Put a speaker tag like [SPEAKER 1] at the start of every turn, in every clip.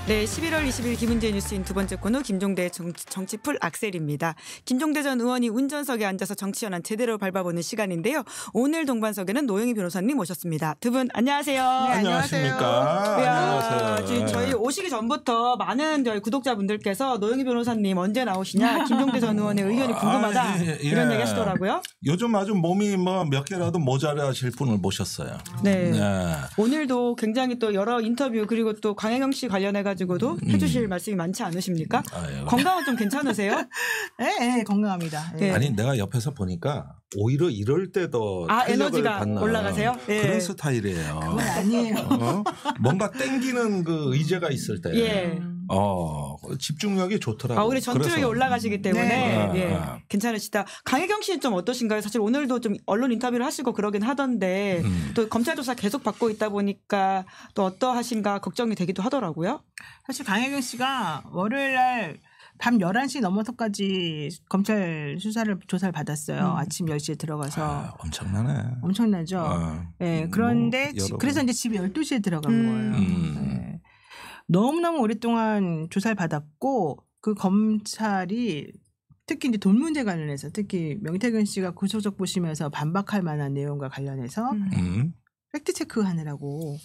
[SPEAKER 1] 네, 11월 20일 김은지의 뉴스인 두 번째 코너 김종대의 정치풀 악셀입니다. 김종대 전 의원이 운전석에 앉아서 정치 현안 제대로 밟아보는 시간인데요. 오늘 동반석에는 노영희 변호사님 모셨습니다. 두 분 안녕하세요.
[SPEAKER 2] 네, 안녕하십니까.
[SPEAKER 1] 안녕하세요. 저희 오시기 전부터 많은 저희 구독자분들께서 노영희 변호사님 언제 나오시냐, 김종대 전 의원의 의견이 궁금하다 이런 얘기 하시더라고요.
[SPEAKER 2] 요즘 아주 몸이 뭐 몇 개라도 모자라실 분을 모셨어요.
[SPEAKER 1] 네. 오늘도 굉장히 또 여러 인터뷰 그리고 또 강혜경 씨 관련해가지고도 해주실 말씀이 많지 않으십니까? 건강은 좀 괜찮으세요?
[SPEAKER 3] 네, 건강합니다.
[SPEAKER 1] 네.
[SPEAKER 2] 아니 내가 옆에서 보니까 오히려 이럴 때도
[SPEAKER 1] 에너지가
[SPEAKER 2] 받는
[SPEAKER 1] 올라가세요? 네.
[SPEAKER 2] 그런 스타일이에요.
[SPEAKER 3] 그건 아니에요.
[SPEAKER 2] 뭔가 땡기는 그 의제가 있을 때
[SPEAKER 1] 예.
[SPEAKER 2] 집중력이 좋더라고요.
[SPEAKER 1] 우리 전투력이
[SPEAKER 2] 그래서.
[SPEAKER 1] 올라가시기 때문에
[SPEAKER 3] 네.
[SPEAKER 1] 괜찮으시다. 강혜경 씨는 좀 어떠신가요? 사실 오늘도 좀 언론 인터뷰를 하시고 그러긴 하던데 또 검찰 조사 계속 받고 있다 보니까 또 어떠하신가 걱정이 되기도 하더라고요.
[SPEAKER 3] 사실 강혜경 씨가 월요일 날 밤 11시 넘어서까지 검찰 조사를 받았어요. 아침 10시에 들어가서.
[SPEAKER 2] 엄청나네.
[SPEAKER 3] 엄청나죠. 네, 그런데 그래서 이제 집에 12시에 들어간 거예요. 네. 너무너무 오랫동안 조사를 받았고 그 검찰이 특히 이제 돈 문제 관련해서 특히 명태균 씨가 구속적 보시면서 반박할 만한 내용과 관련해서 팩트 체크하느라고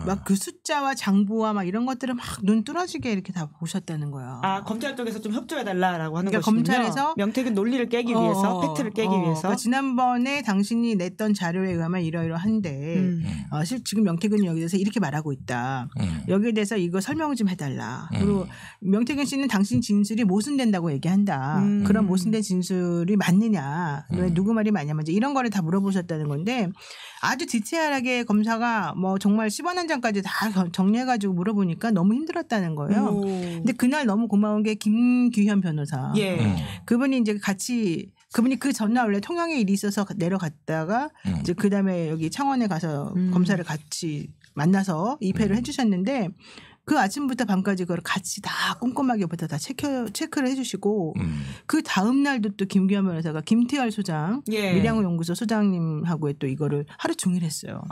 [SPEAKER 3] 막 그 숫자와 장부와 막 이런 것들을 막 눈 뚫어지게 이렇게 다 보셨다는 거예요.
[SPEAKER 1] 검찰 쪽에서 좀 협조해달라고 하는
[SPEAKER 3] 그러니까
[SPEAKER 1] 것이군요.
[SPEAKER 3] 검찰에서
[SPEAKER 1] 명태균 논리를 깨기 위해서 팩트를 깨기 위해서.
[SPEAKER 3] 그러니까 지난번에 당신이 냈던 자료에 의하면 이러이러한데 지금 명태균이 여기 대해서 이렇게 말하고 있다. 여기에 대해서 이거 설명 좀 해달라. 그리고 명태균 씨는 당신 진술이 모순된다고 얘기한다. 그런 모순된 진술이 맞느냐. 누구 말이 맞냐면 이제 이런 거를 다 물어보셨다는 건데 아주 디테일하게 검사가 뭐 정말 10원 한 장까지 다 정리해가지고 물어보니까 너무 힘들었다는 거예요. 근데 그날 너무 고마운 게 김규현 변호사. 그분이 이제 그분이 그 전날 원래 통영에 일이 있어서 내려갔다가 이제 그 다음에 여기 창원에 가서 검사를 같이 만나서 입회를 해주셨는데 그 아침부터 밤까지 그걸 같이 다 꼼꼼하게부터 다 체크를 해주시고 그 다음 날도 또 김규현 변호사가 김태열 소장, 밀양호 연구소 소장님하고 또 이거를 하루 종일 했어요.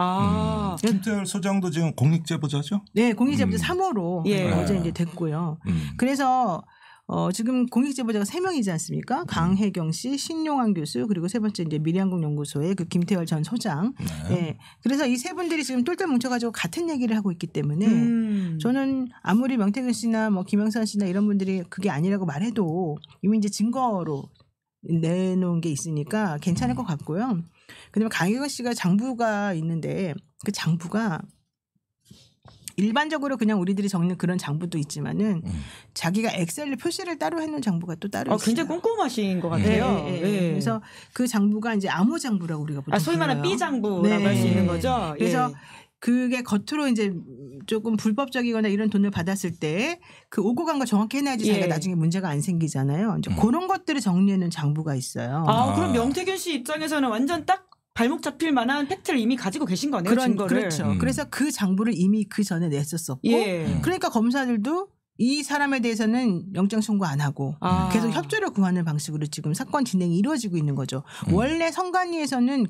[SPEAKER 2] 김태열 소장도 지금 공익제보자죠?
[SPEAKER 3] 네, 공익제보자 3호로 어제 이제 됐고요. 그래서 지금 공익제보자가 3명이지 않습니까? 강혜경 씨, 신용환 교수, 그리고 세 번째 이제 밀양국 연구소의 그 김태열 전 소장. 네. 그래서 이 세 분들이 지금 똘똘 뭉쳐가지고 같은 얘기를 하고 있기 때문에 저는 아무리 명태균 씨나 뭐 김영선 씨나 이런 분들이 그게 아니라고 말해도 이미 이제 증거로 내놓은 게 있으니까 괜찮을 것 같고요. 그다음에 강혜경 씨가 장부가 있는데 그 장부가 일반적으로 그냥 우리들이 적는 그런 장부도 있지만은 자기가 엑셀로 표시를 따로 해놓은 장부가 또 따로 있어요.
[SPEAKER 1] 굉장히 꼼꼼하신 것 같아요.
[SPEAKER 3] 그래서 그 장부가 이제 암호 장부라고 우리가 보통
[SPEAKER 1] 소위 말하는 B 장부라고 할 수 있는 거죠.
[SPEAKER 3] 그래서 그게 겉으로 이제 조금 불법적이거나 이런 돈을 받았을 때 그 오고 간 거 정확히 해놔야지 자기가 나중에 문제가 안 생기잖아요. 이제 그런 것들을 정리해놓은 장부가 있어요.
[SPEAKER 1] 그럼 명태균 씨 입장에서는 완전 딱 발목 잡힐 만한 팩트를 이미 가지고 계신 거네요. 증거를.
[SPEAKER 3] 그렇죠. 그래서 그 장부를 이미 그 전에 냈었었고 그러니까 검사들도 이 사람에 대해서는 영장 청구 안 하고 계속 협조를 구하는 방식으로 지금 사건 진행이 이루어지고 있는 거죠. 원래 선관위에서는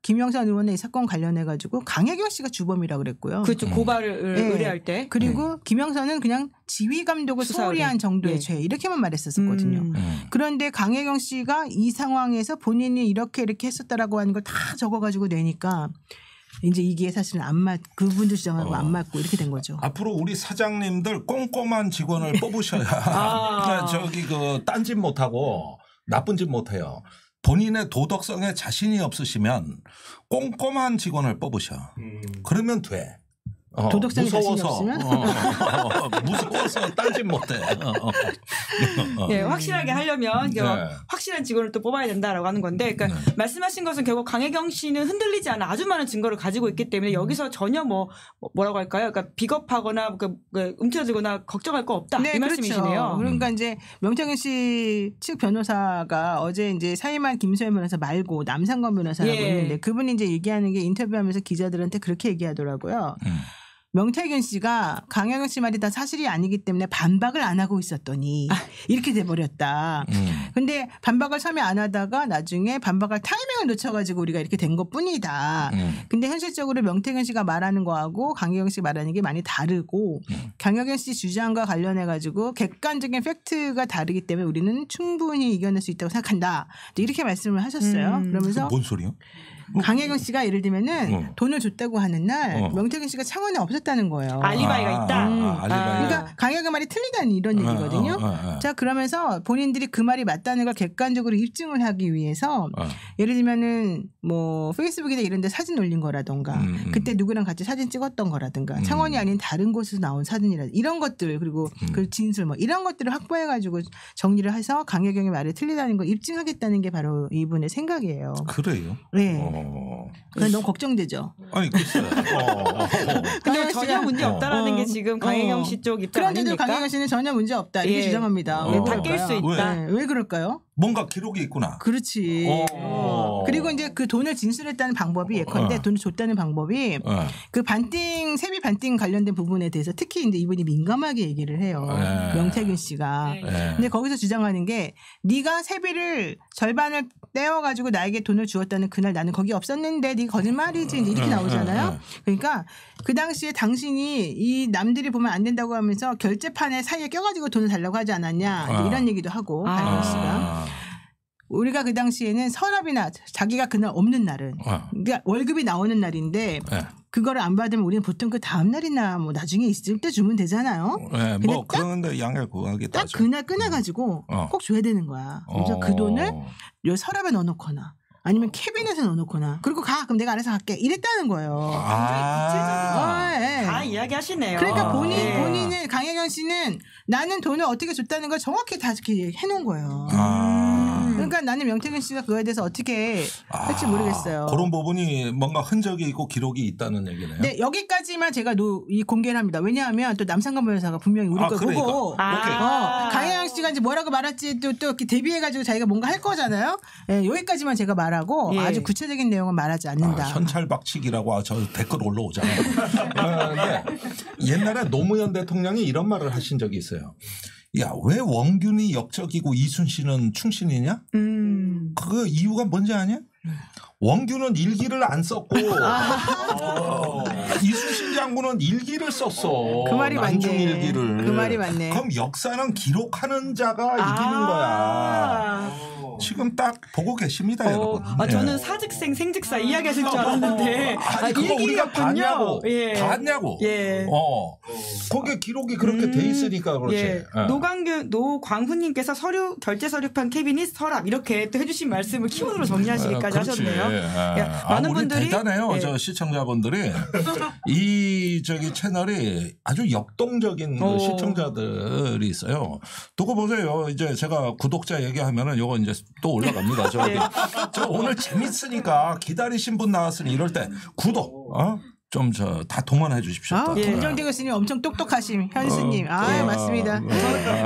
[SPEAKER 3] 김영선 의원의 이 사건 관련해 가지고 강혜경 씨가 주범이라고 그랬고요.
[SPEAKER 1] 그렇죠. 고발을 의뢰할 때.
[SPEAKER 3] 그리고 김영선은 그냥 지휘 감독을 소홀히 한 정도의 죄 이렇게만 말했었거든요. 그런데 강혜경 씨가 이 상황에서 본인이 이렇게 했었다라고 하는 걸 다 적어 가지고 내니까 이제 이게 사실은 그분들 주장하고 안 맞고 이렇게 된 거죠.
[SPEAKER 2] 앞으로 우리 사장님들 꼼꼼한 직원을 뽑으셔야 딴짓 못하고 나쁜 짓 못해요. 본인의 도덕성에 자신이 없으시면 꼼꼼한 직원을 뽑으셔. 그러면 돼.
[SPEAKER 3] 도덕성에 자신이 없으면?
[SPEAKER 2] 무서워서 딴짓 못해.
[SPEAKER 1] 확실하게 하려면 확실한 직원을 또 뽑아야 된다라고 하는 건데 그러니까 말씀하신 것은 결국 강혜경 씨는 흔들리지 않아 아주 많은 증거를 가지고 있기 때문에 여기서 전혀 뭐라고 할까요? 그러니까 비겁하거나 움츠러들거나 걱정할 거 없다. 이 말씀이시네요.
[SPEAKER 3] 그렇죠. 그러니까 이제 명태균 씨 측 변호사가 어제 이제 사임한 김소연 변호사 말고 남상건 변호사라고 있는데 그분이 이제 얘기하는 게 인터뷰하면서 기자들한테 그렇게 얘기하더라고요. 명태균 씨가 강혜경 씨 말이 다 사실이 아니기 때문에 반박을 안 하고 있었더니 이렇게 돼버렸다. 근데 반박을 처음에 안 하다가 나중에 반박할 타이밍을 놓쳐가지고 우리가 이렇게 된 것뿐이다. 근데 현실적으로 명태균 씨가 말하는 거하고 강혜경 씨 말하는 게 많이 다르고 강혜경 씨 주장과 관련해가지고 객관적인 팩트가 다르기 때문에 우리는 충분히 이겨낼 수 있다고 생각한다. 이렇게 말씀을 하셨어요. 그러면서
[SPEAKER 2] 뭔 소리요?
[SPEAKER 3] 강혜경 씨가 예를 들면은 돈을 줬다고 하는 날 명태균 씨가 창원에 없었다는 거예요.
[SPEAKER 1] 알리바이가 있다.
[SPEAKER 2] 알리바이.
[SPEAKER 3] 그러니까 강혜경 말이 틀리다는 이런 얘기거든요. 자 그러면서 본인들이 그 말이 맞다는 걸 객관적으로 입증을 하기 위해서 예를 들면은 뭐 페이스북이나 이런 데 사진 올린 거라던가 그때 누구랑 같이 사진 찍었던 거라든가 창원이 아닌 다른 곳에서 나온 사진이라든가 이런 것들 그리고 그 진술 뭐 이런 것들을 확보해가지고 정리를 해서 강혜경의 말이 틀리다는 걸 입증하겠다는 게 바로 이분의 생각이에요.
[SPEAKER 2] 그래요?
[SPEAKER 3] 네. 그래 너무 걱정되죠.
[SPEAKER 2] 아니 글쎄.
[SPEAKER 1] 근데 전혀 문제 없다라는 게 지금 강혜경 씨 쪽 입장
[SPEAKER 3] 그런데도
[SPEAKER 1] 아닙니까?
[SPEAKER 3] 강혜경 씨는 전혀 문제 없다 이렇게 주장합니다.
[SPEAKER 1] 다 낄 수 있다.
[SPEAKER 3] 왜 그럴까요?
[SPEAKER 2] 뭔가 기록이 있구나.
[SPEAKER 3] 그렇지. 그리고 이제 그 돈을 진술했다는 방법이 예컨대 돈을 줬다는 방법이 그 반띵 세비 반띵 관련된 부분에 대해서 특히 이제 이분이 민감하게 얘기를 해요. 명태균 씨가. 근데 거기서 주장하는 게 네가 세비를 절반을 떼어가지고 나에게 돈을 주었다는 그날 나는 거기 없었는데 네가 거짓말이지 이제 이렇게 나오잖아요. 그러니까 그 당시에 당신이 이 남들이 보면 안 된다고 하면서 결제판에 사이에 껴가지고 돈을 달라고 하지 않았냐 이런 얘기도 하고 강혜경 씨가. 우리가 그 당시에는 서랍이나 자기가 그날 없는 날은 그러니까 월급이 나오는 날인데 그거를 안 받으면 우리는 보통 그 다음 날이나 뭐 나중에 있을 때 주면 되잖아요.
[SPEAKER 2] 네, 뭐 그런데 양해를 구하겠다.
[SPEAKER 3] 딱 그날 끊어가지고 꼭 줘야 되는 거야. 그래서 그 돈을 요 서랍에 넣어놓거나 아니면 캐비넷에 넣어놓거나 그리고 가 그럼 내가 알아서 갈게 이랬다는 거예요.
[SPEAKER 1] 다 이야기하시네요.
[SPEAKER 3] 그러니까 본인은 강혜경 씨는 나는 돈을 어떻게 줬다는 걸 정확히 다 이렇게 해놓은 거예요. 그러니까 나는 명태균 씨가 그거에 대해서 어떻게 할지 모르겠어요.
[SPEAKER 2] 그런 부분이 뭔가 흔적이 있고 기록이 있다는 얘기네요.
[SPEAKER 3] 네, 여기까지만 제가 이 공개를 합니다. 왜냐하면 또 남상관 변호사가 분명히 우리 걸
[SPEAKER 2] 그러니까.
[SPEAKER 3] 보고 강혜경 씨가 이제 뭐라고 말할지 또 이렇게 대비해가지고 자기가 뭔가 할 거잖아요. 네, 여기까지만 제가 말하고 아주 구체적인 내용은 말하지 않는다.
[SPEAKER 2] 현찰박치기라고 저 댓글 올라오잖아요. 근데 옛날에 노무현 대통령이 이런 말을 하신 적이 있어요. 야, 왜 원균이 역적이고 이순신은 충신이냐? 그 이유가 뭔지 아냐? 원균은 일기를 안 썼고 이순신 장군은 일기를 썼어.
[SPEAKER 3] 그 말이
[SPEAKER 2] 난중
[SPEAKER 3] 맞네.
[SPEAKER 2] 일기를.
[SPEAKER 3] 그 말이 맞네.
[SPEAKER 2] 그럼 역사는 기록하는 자가 이기는 거야. 지금 딱 보고 계십니다, 여러분.
[SPEAKER 1] 저는 사직생 생직사 이야기하실 줄 알았는데
[SPEAKER 2] 그거 우리가 봤냐고. 봤냐고. 거기에 기록이 그렇게 돼 있으니까 그렇지.
[SPEAKER 1] 노광훈님께서 결제 서류판 캐비닛 서랍 이렇게 또 해주신 말씀을 키워드로 정리하시기까지 하셨네요. 많은 분들이
[SPEAKER 2] 대단해요. 저 시청자분들이 이 채널이 아주 역동적인 시청자들이 있어요. 두고 보세요. 이제 제가 구독자 얘기하면은 요거 이제 또 올라갑니다. 저 오늘 재밌으니까 기다리신 분 나왔으니 이럴 때 구독 좀 다 동원해 주십시오.
[SPEAKER 3] 김정태 교수님 엄청 똑똑하심 현수님. 맞습니다.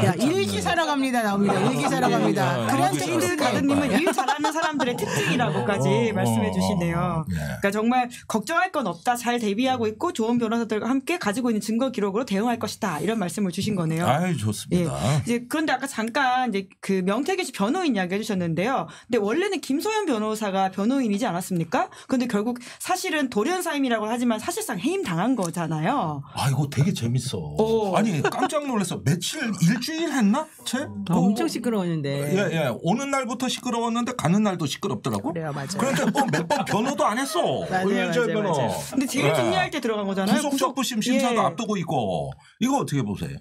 [SPEAKER 3] 야, 일기 사러 갑니다. 나옵니다. 일기 사러 갑니다.
[SPEAKER 1] 그란테이드 가든님은 일 잘하는 사람들의 특징이라고까지 말씀해 주시네요. 그러니까 정말 걱정할 건 없다. 잘 대비하고 있고 좋은 변호사들과 함께 가지고 있는 증거 기록으로 대응할 것이다. 이런 말씀을 주신 거네요.
[SPEAKER 2] 좋습니다.
[SPEAKER 1] 이제 그런데 아까 잠깐 이제 그 명태균 씨 변호인 이야기 해주셨는데요. 근데 원래는 김소연 변호사가 변호인이지 않았습니까? 그런데 결국 사실은 돌연사임이라고 하지만 사실상 해임 당한 거잖아요.
[SPEAKER 2] 이거 되게 재밌어. 아니 깜짝 놀랐어. 일주일 했나?
[SPEAKER 3] 엄청 시끄러웠는데.
[SPEAKER 2] 오는 날부터 시끄러웠는데 가는 날도 시끄럽더라고.
[SPEAKER 3] 그래요, 맞아요.
[SPEAKER 2] 그런데 몇 번 변호도 안 했어.
[SPEAKER 3] 맞아요.
[SPEAKER 1] 근데 제일 중요할 때 들어간 거잖아요.
[SPEAKER 2] 구속적부심 심사도 앞두고 있고. 이거 어떻게 보세요?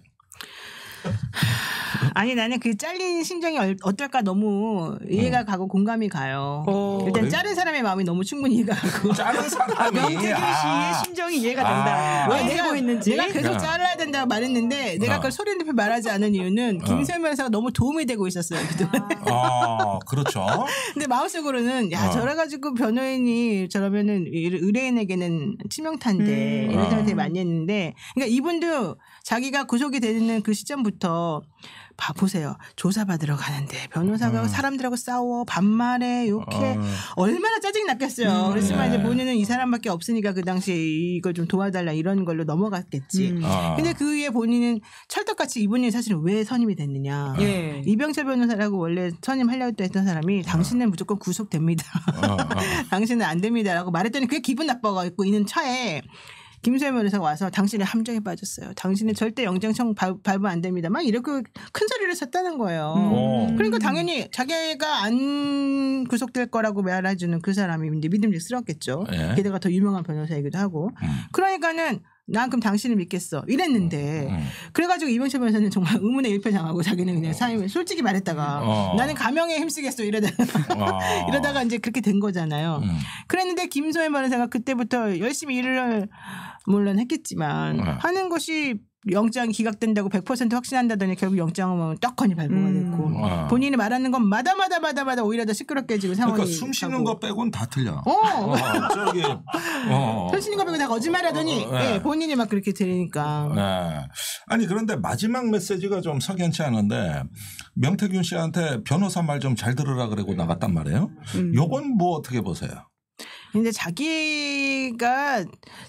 [SPEAKER 3] 아니 나는 그 잘린 심정이 어떨까 너무 이해가 가고 공감이 가요. 일단 자른 사람의 마음이 너무 충분히 이해가 가고.
[SPEAKER 2] 자른 사람이
[SPEAKER 1] 명태균 씨의 심정이 이해가 된다. 왜 되고 있는지.
[SPEAKER 3] 내가 계속 잘라야 된다고 말했는데 내가 그걸 소리 높이 말하지 않은 이유는 김소연 변호사가 너무 도움이 되고 있었어요.
[SPEAKER 2] 그렇죠.
[SPEAKER 3] 근데 마음속으로는 저래가지고 변호인이 저러면은 의뢰인에게는 치명타인데 이런 생각 되게 많이 했는데 그러니까 이분도 자기가 구속이 되는 그 시점부터 보세요. 조사받으러 가는데 변호사가 사람들하고 싸워 반말해 욕해 얼마나 짜증이 났겠어요. 그렇지만 이제 본인은 이 사람밖에 없으니까 그 당시에 이걸 좀 도와달라 이런 걸로 넘어갔겠지. 근데 그 위에 본인은 찰떡같이 이분이 사실은 왜 선임이 됐느냐. 이병철 변호사라고 원래 선임하려고 했던 사람이 당신은 무조건 구속됩니다. 당신은 안 됩니다라고 말했더니 그게 기분 나빠가지고 있는 차에 김소연 변호사가 와서 당신의 함정에 빠졌어요. 당신은 절대 영장청 발부 안 됩니다. 막 이렇게 큰 소리를 쳤다는 거예요. 그러니까 당연히 자기가 안 구속될 거라고 말해주는 그 사람이 이제 믿음직스럽겠죠. 게다가 더 유명한 변호사이기도 하고. 그러니까는 난 그럼 당신을 믿겠어 이랬는데 그래가지고 이병철 변호사는 정말 의문의 일편장하고 자기는 그냥 사임을 솔직히 말했다가 나는 가명에 힘쓰겠어 이러다가 이제 그렇게 된 거잖아요. 그랬는데 김소연 변호사가 그때부터 열심히 일을 물론 했겠지만 하는 것이 영장이 기각된다고 100% 확신한다더니 결국 영장은 떡하니 발부가 됐고 본인이 말하는 건 마다 오히려 더 시끄럽게 지금 상황이
[SPEAKER 2] 그러니까 숨 쉬는 거 빼고는 다 틀려.
[SPEAKER 3] 저기 숨 쉬는 거 빼고 다 거짓말하더니 본인이 막 그렇게 들으니까.
[SPEAKER 2] 아니 그런데 마지막 메시지가 좀 석연치 않은데 명태균 씨한테 변호사 말 좀 잘 들으라 그러고 나갔단 말이에요. 요건 뭐 어떻게 보세요?
[SPEAKER 3] 근데 자기가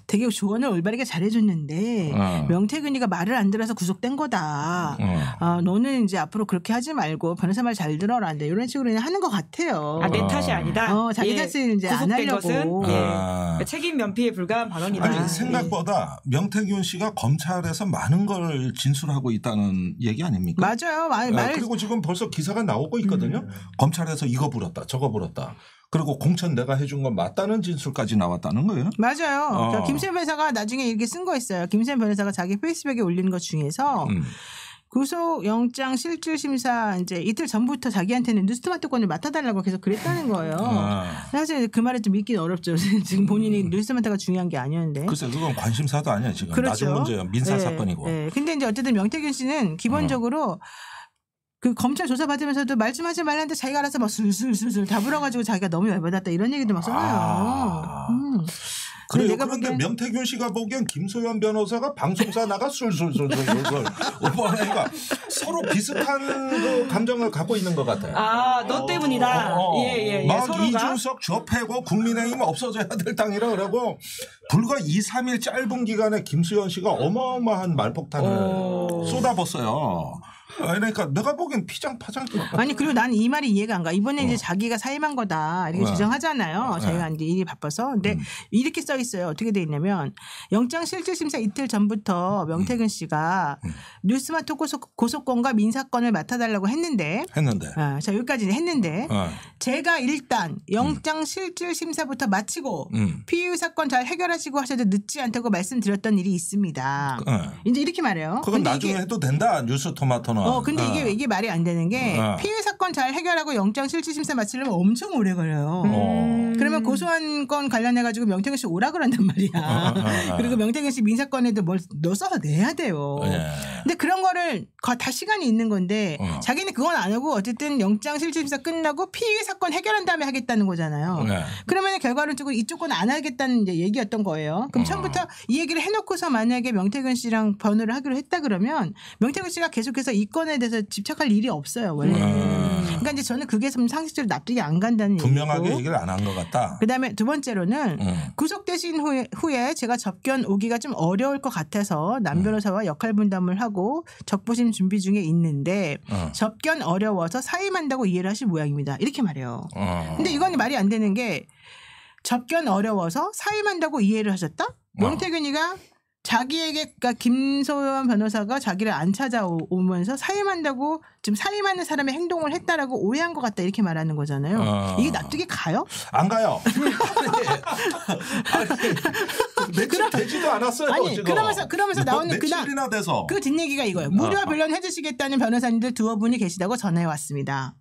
[SPEAKER 3] 되게 조언을 올바르게 잘해줬는데 명태균이가 말을 안 들어서 구속된 거다. 너는 이제 앞으로 그렇게 하지 말고 변호사 말 잘 들어라. 이런 식으로 그냥 하는 것 같아요.
[SPEAKER 1] 내 탓이 아니다.
[SPEAKER 3] 자기 탓을 이제 안 하려고.
[SPEAKER 1] 것은 책임 면피에 불과한 발언이다.
[SPEAKER 2] 아니 생각보다 명태균 씨가 검찰에서 많은 걸 진술하고 있다는 얘기 아닙니까?
[SPEAKER 3] 맞아요.
[SPEAKER 2] 그리고 지금 벌써 기사가 나오고 있거든요. 검찰에서 이거 불었다 저거 불었다. 그리고 공천 내가 해준 건 맞다는 진술까지 나왔다는 거예요.
[SPEAKER 3] 맞아요. 김소연 변호사가 나중에 이렇게 쓴 거 있어요. 김소연 변호사가 자기 페이스북에 올린 것 중에서 구속영장 실질심사 이제 이틀 전부터 자기한테는 뉴스토마토권을 맡아달라고 계속 그랬다는 거예요. 사실 그 말을 좀 믿기는 어렵죠. 지금 본인이 뉴스토마토가 중요한 게 아니었는데.
[SPEAKER 2] 글쎄 그건 관심사도 아니야 지금.
[SPEAKER 3] 그렇죠.
[SPEAKER 2] 나중 문제야. 민사 사건이고.
[SPEAKER 3] 근데 이제 어쨌든 명태균 씨는 기본적으로 그 검찰 조사 받으면서도 말 좀 하지 말라는데 자기가 알아서 막 술술술술 다 불어가지고 자기가 너무 열받았다 이런 얘기도 막 써요.
[SPEAKER 2] 그래요. 그런데 명태균 씨가 보기엔 김소연 변호사가 방송사 나가 술술술술 오버하니까 서로 비슷한 그 감정을 갖고 있는 것 같아요.
[SPEAKER 1] 너 때문이다.
[SPEAKER 2] 막
[SPEAKER 1] 서로가.
[SPEAKER 2] 이준석 접해고 국민의힘 없어져야 될 당이라 그러고 불과 2, 3일 짧은 기간에 김소연 씨가 어마어마한 말폭탄을 쏟아붓어요. 그러니까 내가 보기엔 피장파장이야.
[SPEAKER 3] 아니 그리고 난 이 말이 이해가 안 가. 이번에 이제 자기가 사임한 거다 이렇게 주장하잖아요. 자기가 이제 일이 바빠서. 근데 이렇게 써 있어요. 어떻게 돼 있냐면 영장 실질심사 이틀 전부터 명태균 씨가 뉴스마토 고소권과 민사권을 맡아달라고 했는데. 자 여기까지는 했는데 제가 일단 영장 실질심사부터 마치고 피의 사건 잘 해결하시고 하셔도 늦지 않다고 말씀드렸던 일이 있습니다. 이제 이렇게 말해요.
[SPEAKER 2] 그건 나중에 해도 된다. 뉴스토마토는.
[SPEAKER 3] 근데 이게 말이 안 되는 게 피해 사건 잘 해결하고 영장 실질심사 마치려면 엄청 오래 걸려요. 그러면 고소한 건 관련해 가지고 명태균 씨 오라 그런단 말이야. 그리고 명태균 씨 민사건에도 뭘 써서 내야 돼요. 근데 그런 거를 다 시간이 있는 건데 자기는 그건 안 하고 어쨌든 영장 실질심사 끝나고 피해 사건 해결한 다음에 하겠다는 거잖아요. 그러면 결과론적으로 이쪽 건 안 하겠다는 이제 얘기였던 거예요. 그럼 처음부터 이 얘기를 해놓고서 만약에 명태균 씨랑 변호를 하기로 했다 그러면 명태균 씨가 계속해서 이 건에 대해서 집착할 일이 없어요. 원래. 그러니까 이제 저는 그게 좀 상식적으로 납득이 안 간다는 얘기고.
[SPEAKER 2] 분명하게 얘기를 안 한 것 같다.
[SPEAKER 3] 그다음에 두 번째로는 구속되신 후에 제가 접견 오기가 좀 어려울 것 같아서 남 변호사와 역할 분담을 하고 적부심 준비 중에 있는데 접견 어려워서 사임한다고 이해를 하실 모양입니다. 이렇게 말해요. 근데 이건 말이 안 되는 게 접견 어려워서 사임한다고 이해를 하셨다? 명태균이가 자기에게 그러니까 김소연 변호사가 자기를 안 찾아오면서 사임한다고 지금 사임하는 사람의 행동을 했다라고 오해한 것 같다 이렇게 말하는 거잖아요. 이게 납득이 가요?
[SPEAKER 2] 안 가요. 며칠 되지도 않았어요.
[SPEAKER 3] 아니 지금. 그러면서 나오는
[SPEAKER 2] 며칠이나 돼서
[SPEAKER 3] 그 뒷얘기가 이거예요. 무료 변론 해주시겠다는 변호사님들 두어 분이 계시다고 전해 왔습니다.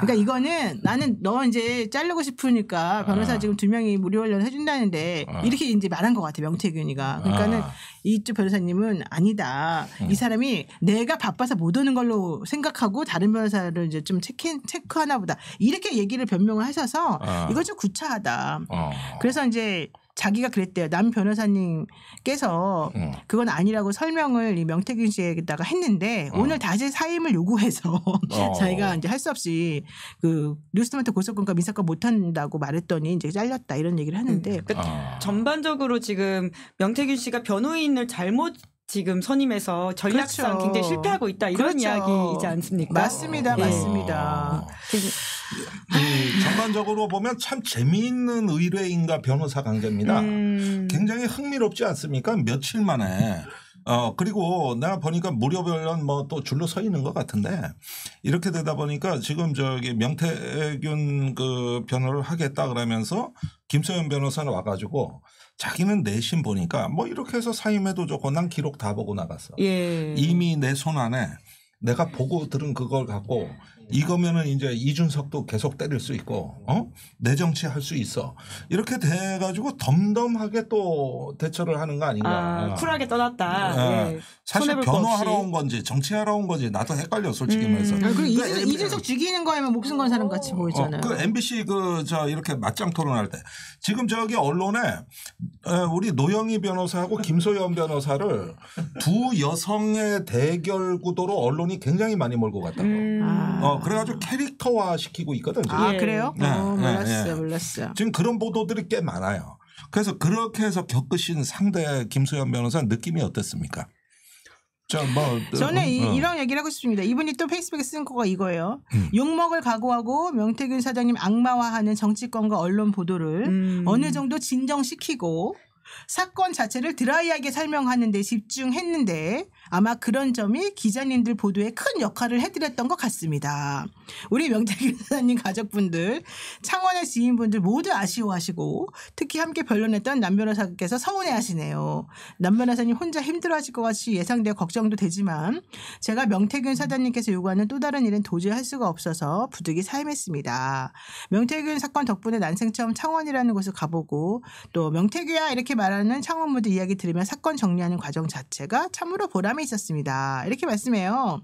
[SPEAKER 3] 그러니까 이거는 나는 너 이제 자르고 싶으니까 변호사 지금 2명이 무료 변론 해준다는데 이렇게 이제 말한 것 같아 명태균이가. 그러니까는 이쪽 변호사님은 아니다. 이 사람이 내가 바빠서 못 오는 걸로 생각하고 다른 변호사를 이제 좀 체크하나 보다. 이렇게 얘기를 변명을 하셔서 이거 좀 구차하다. 그래서 이제 자기가 그랬대요. 남 변호사님께서 그건 아니라고 설명을 이 명태균 씨에다가 했는데 오늘 다시 사임을 요구해서 자기가 이제 할 수 없이 그 뉴스토마토 고소권과 민사권 못한다고 말했더니 이제 잘렸다 이런 얘기를 하는데
[SPEAKER 1] 그러니까 전반적으로 지금 명태균 씨가 변호인을 잘못 지금 선임해서 전략상
[SPEAKER 3] 그렇죠.
[SPEAKER 1] 굉장히 실패하고 있다 이런
[SPEAKER 3] 그렇죠.
[SPEAKER 1] 이야기이지 않습니까?
[SPEAKER 3] 맞습니다. 맞습니다.
[SPEAKER 2] 전반적으로 보면 참 재미있는 의뢰인과 변호사 관계입니다. 굉장히 흥미롭지 않습니까? 며칠 만에. 그리고 내가 보니까 무료변론 뭐 또 줄로 서 있는 것 같은데 이렇게 되다 보니까 지금 저기 명태균 그 변호를 하겠다 그러면서 김소연 변호사는 와가지고 자기는 내심 보니까 뭐 이렇게 해서 사임해도 좋고 난 기록 다 보고 나갔어.
[SPEAKER 1] 예.
[SPEAKER 2] 이미 내 손 안에 내가 보고 들은 그걸 갖고 이거면은 이제 이준석도 계속 때릴 수 있고, 내 정치 할 수 있어. 이렇게 돼가지고 덤덤하게 또 대처를 하는 거 아닌가.
[SPEAKER 1] 쿨하게 떠났다. 예.
[SPEAKER 2] 사실 변호하러 온 건지 정치하러 온 건지 나도 헷갈려 솔직히 말해서.
[SPEAKER 3] 그리고 이준석 죽이는 거에만 목숨 건 사람 같이 보이잖아요.
[SPEAKER 2] 그 MBC 저 이렇게 맞짱 토론할 때 지금 저기 언론에 우리 노영희 변호사하고 김소연 변호사를 두 여성의 대결 구도로 언론이 굉장히 많이 몰고 갔다고. 그래가지고 캐릭터화 시키고 있거든. 지금.
[SPEAKER 3] 그래요? 몰랐어요.
[SPEAKER 2] 지금 그런 보도들이 꽤 많아요. 그래서 그렇게 해서 겪으신 상대 김소연 변호사 느낌이 어땠습니까?
[SPEAKER 3] 저는 이런 얘기를 하고 싶습니다. 이분이 또 페이스북에 쓴 거가 이거예요. 욕먹을 각오하고 명태균 사장님 악마화하는 정치권과 언론 보도를 어느 정도 진정시키고 사건 자체를 드라이하게 설명하는 데 집중했는데 아마 그런 점이 기자님들 보도에 큰 역할을 해드렸던 것 같습니다. 우리 명태균 사장님 가족분들, 창원의 지인분들 모두 아쉬워하시고 특히 함께 변론했던 남 변호사께서 서운해하시네요. 남 변호사님 혼자 힘들어하실 것 같이 예상되어 걱정도 되지만 제가 명태균 사장님께서 요구하는 또 다른 일은 도저히 할 수가 없어서 부득이 사임했습니다. 명태균 사건 덕분에 난생 처음 창원이라는 곳을 가보고 또 명태균야 이렇게 말하는 창원분들 이야기 들으면 사건 정리하는 과정 자체가 참으로 보람이 있었습니다. 이렇게 말씀해요.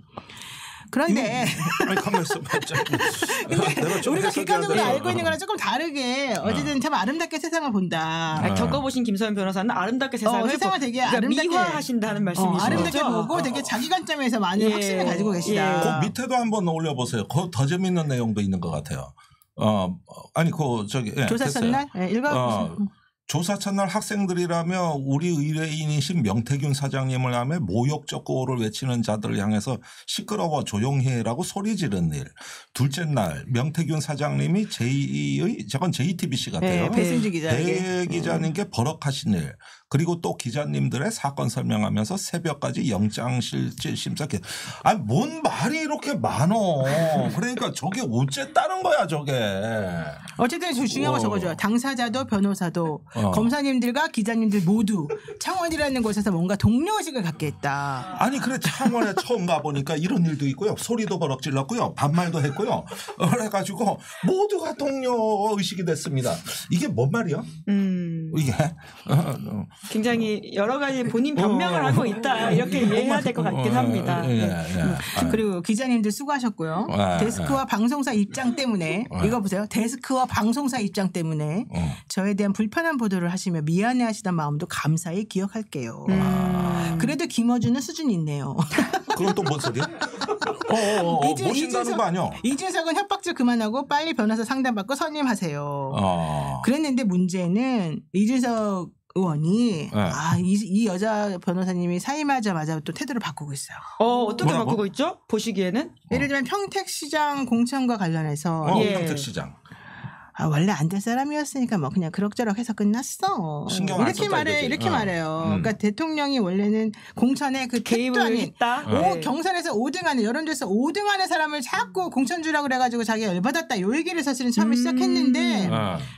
[SPEAKER 3] 그런데
[SPEAKER 2] 가만 있어.
[SPEAKER 3] 우리가 객관적으로 알고 있는 거랑 조금 다르게 어쨌든 참 아름답게 세상을 본다.
[SPEAKER 1] 겪어보신 김소연 변호사는 아름답게 세상을
[SPEAKER 3] 되게 아름답게
[SPEAKER 1] 미화하신다는 말씀이시죠.
[SPEAKER 3] 아름답게 보고 되게 자기 관점에서 많은 확신을 가지고 계시다.
[SPEAKER 2] 그 밑에도 한번 올려보세요. 더 재밌는 내용도 있는 것 같아요.
[SPEAKER 3] 조사 첫날 읽어.
[SPEAKER 2] 조사 첫날 학생들이라며 우리 의뢰인이신 명태균 사장님을 하며 모욕적 구호를 외치는 자들을 향해서 시끄러워 조용히 해라고 소리 지른 일. 둘째 날 명태균 사장님이 저건 JTBC 같아요.
[SPEAKER 3] 네, 배승주
[SPEAKER 2] 배 기자님께 버럭하신 일. 그리고 또 기자님들의 사건 설명하면서 새벽까지 영장실질 심사. 뭔 말이 이렇게 많어. 그러니까 저게 어쨌다는 거야 저게.
[SPEAKER 3] 어쨌든 중요한 거 적어줘요. 당사자도 변호사도 검사님들과 기자님들 모두 창원이라는 곳에서 뭔가 동료의식을 갖게 했다.
[SPEAKER 2] 아니 그래 창원에 처음 가보니까 이런 일도 있고요. 소리도 버럭 질렀고요. 반말도 했고요. 그래가지고 모두가 동료의식이 됐습니다. 이게 뭔 말이야? 이게
[SPEAKER 1] 굉장히 여러 가지 본인 변명을 하고 있다 이렇게 이해해야 될 것 같긴 합니다.
[SPEAKER 3] 그리고 기자님들 수고하셨고요. 데스크와 방송사 입장 때문에 이거 보세요. 데스크와 방송사 입장 때문에 저에 대한 불편한 보도를 하시며 미안해하시던 마음도 감사히 기억할게요. 그래도 김어준은 수준이 있네요.
[SPEAKER 2] 그건 또 뭔 소리야? 모신다는 거 아니야?
[SPEAKER 3] 이준석은 협박질 그만하고 빨리 변호사 상담받고 선임하세요. 그랬는데 문제는 이준석 의원이 이 여자 변호사님이 사임하자마자 또 태도를 바꾸고 있어요.
[SPEAKER 1] 어떻게 바꾸고 있죠? 보시기에는?
[SPEAKER 3] 예를 들면 평택시장 공천과 관련해서
[SPEAKER 2] 평택시장.
[SPEAKER 3] 원래 안 될 사람이었으니까 뭐 그냥 그럭저럭 해서 끝났어. 이렇게 말해요. 그러니까 대통령이 원래는 공천에 그
[SPEAKER 1] 개입을 했다.
[SPEAKER 3] 경선에서 5등하는 여론조사 5등하는 사람을 자꾸 공천 주라고 그래가지고 자기가 열받았다. 요 얘기를 사실은 처음에 시작했는데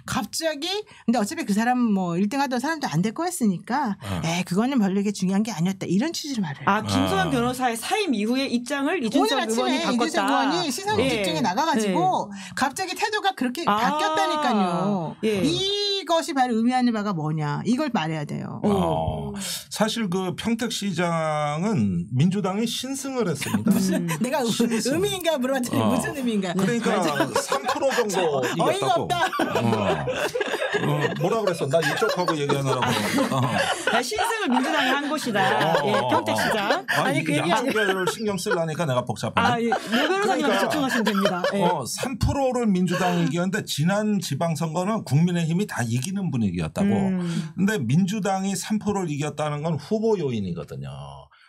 [SPEAKER 3] 갑자기 근데 어차피 그 사람 뭐 1등하던 사람도 안 될 거였으니까 그거는 별로 이게 중요한 게 아니었다. 이런 취지로 말해요.
[SPEAKER 1] 김소연 변호사의 사임 이후에 입장을 이준석 의원이 바꿨다.
[SPEAKER 3] 이준석 의원이 시선 집중에 나가가지고 갑자기 태도가 그렇게 바뀌었다니까요. 이것이 바로 의미하는 바가 뭐냐. 이걸 말해야 돼요.
[SPEAKER 2] 사실 그 평택시장은 민주당이 신승을 했습니다.
[SPEAKER 3] 내가 의미인가 물어봤더니 무슨 의미인가.
[SPEAKER 2] 그러니까 3% 정도 이겼다고.
[SPEAKER 3] 어이가 없다.
[SPEAKER 2] 뭐라 그랬어? 나 이쪽하고 얘기하느라고.
[SPEAKER 1] 신승을 민주당이 한 곳이다. 예, 평택시장.
[SPEAKER 2] 아니 그 양쪽을 신경 쓰려니까 내가 복잡하네.
[SPEAKER 1] 예. 네 변호사님한테 집중하시면 됩니다. 예.
[SPEAKER 2] 3%를 민주당이 이겼는데 지난 지방선거는 국민의힘이 다 이기는 분위기였다고. 근데 민주당이 3%를 이겼다는 건 후보 요인이거든요.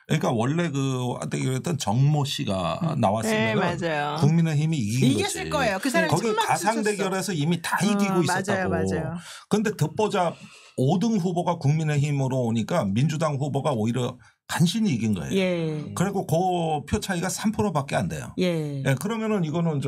[SPEAKER 2] 그러니까 원래 그랬던 정모 씨가 나왔으면
[SPEAKER 3] 네,
[SPEAKER 2] 국민의힘이
[SPEAKER 3] 이겼을 거예요. 그 사람이
[SPEAKER 2] 거기 가상 대결에서 이미 다 이기고 있었다고.
[SPEAKER 3] 맞아요.
[SPEAKER 2] 그런데 듣보잡 5등 후보가 국민의힘으로 오니까 민주당 후보가 오히려 간신히 이긴 거예요.
[SPEAKER 1] 예.
[SPEAKER 2] 그리고 그 표 차이가 3%밖에 안 돼요.
[SPEAKER 1] 예.
[SPEAKER 2] 그러면은 이거는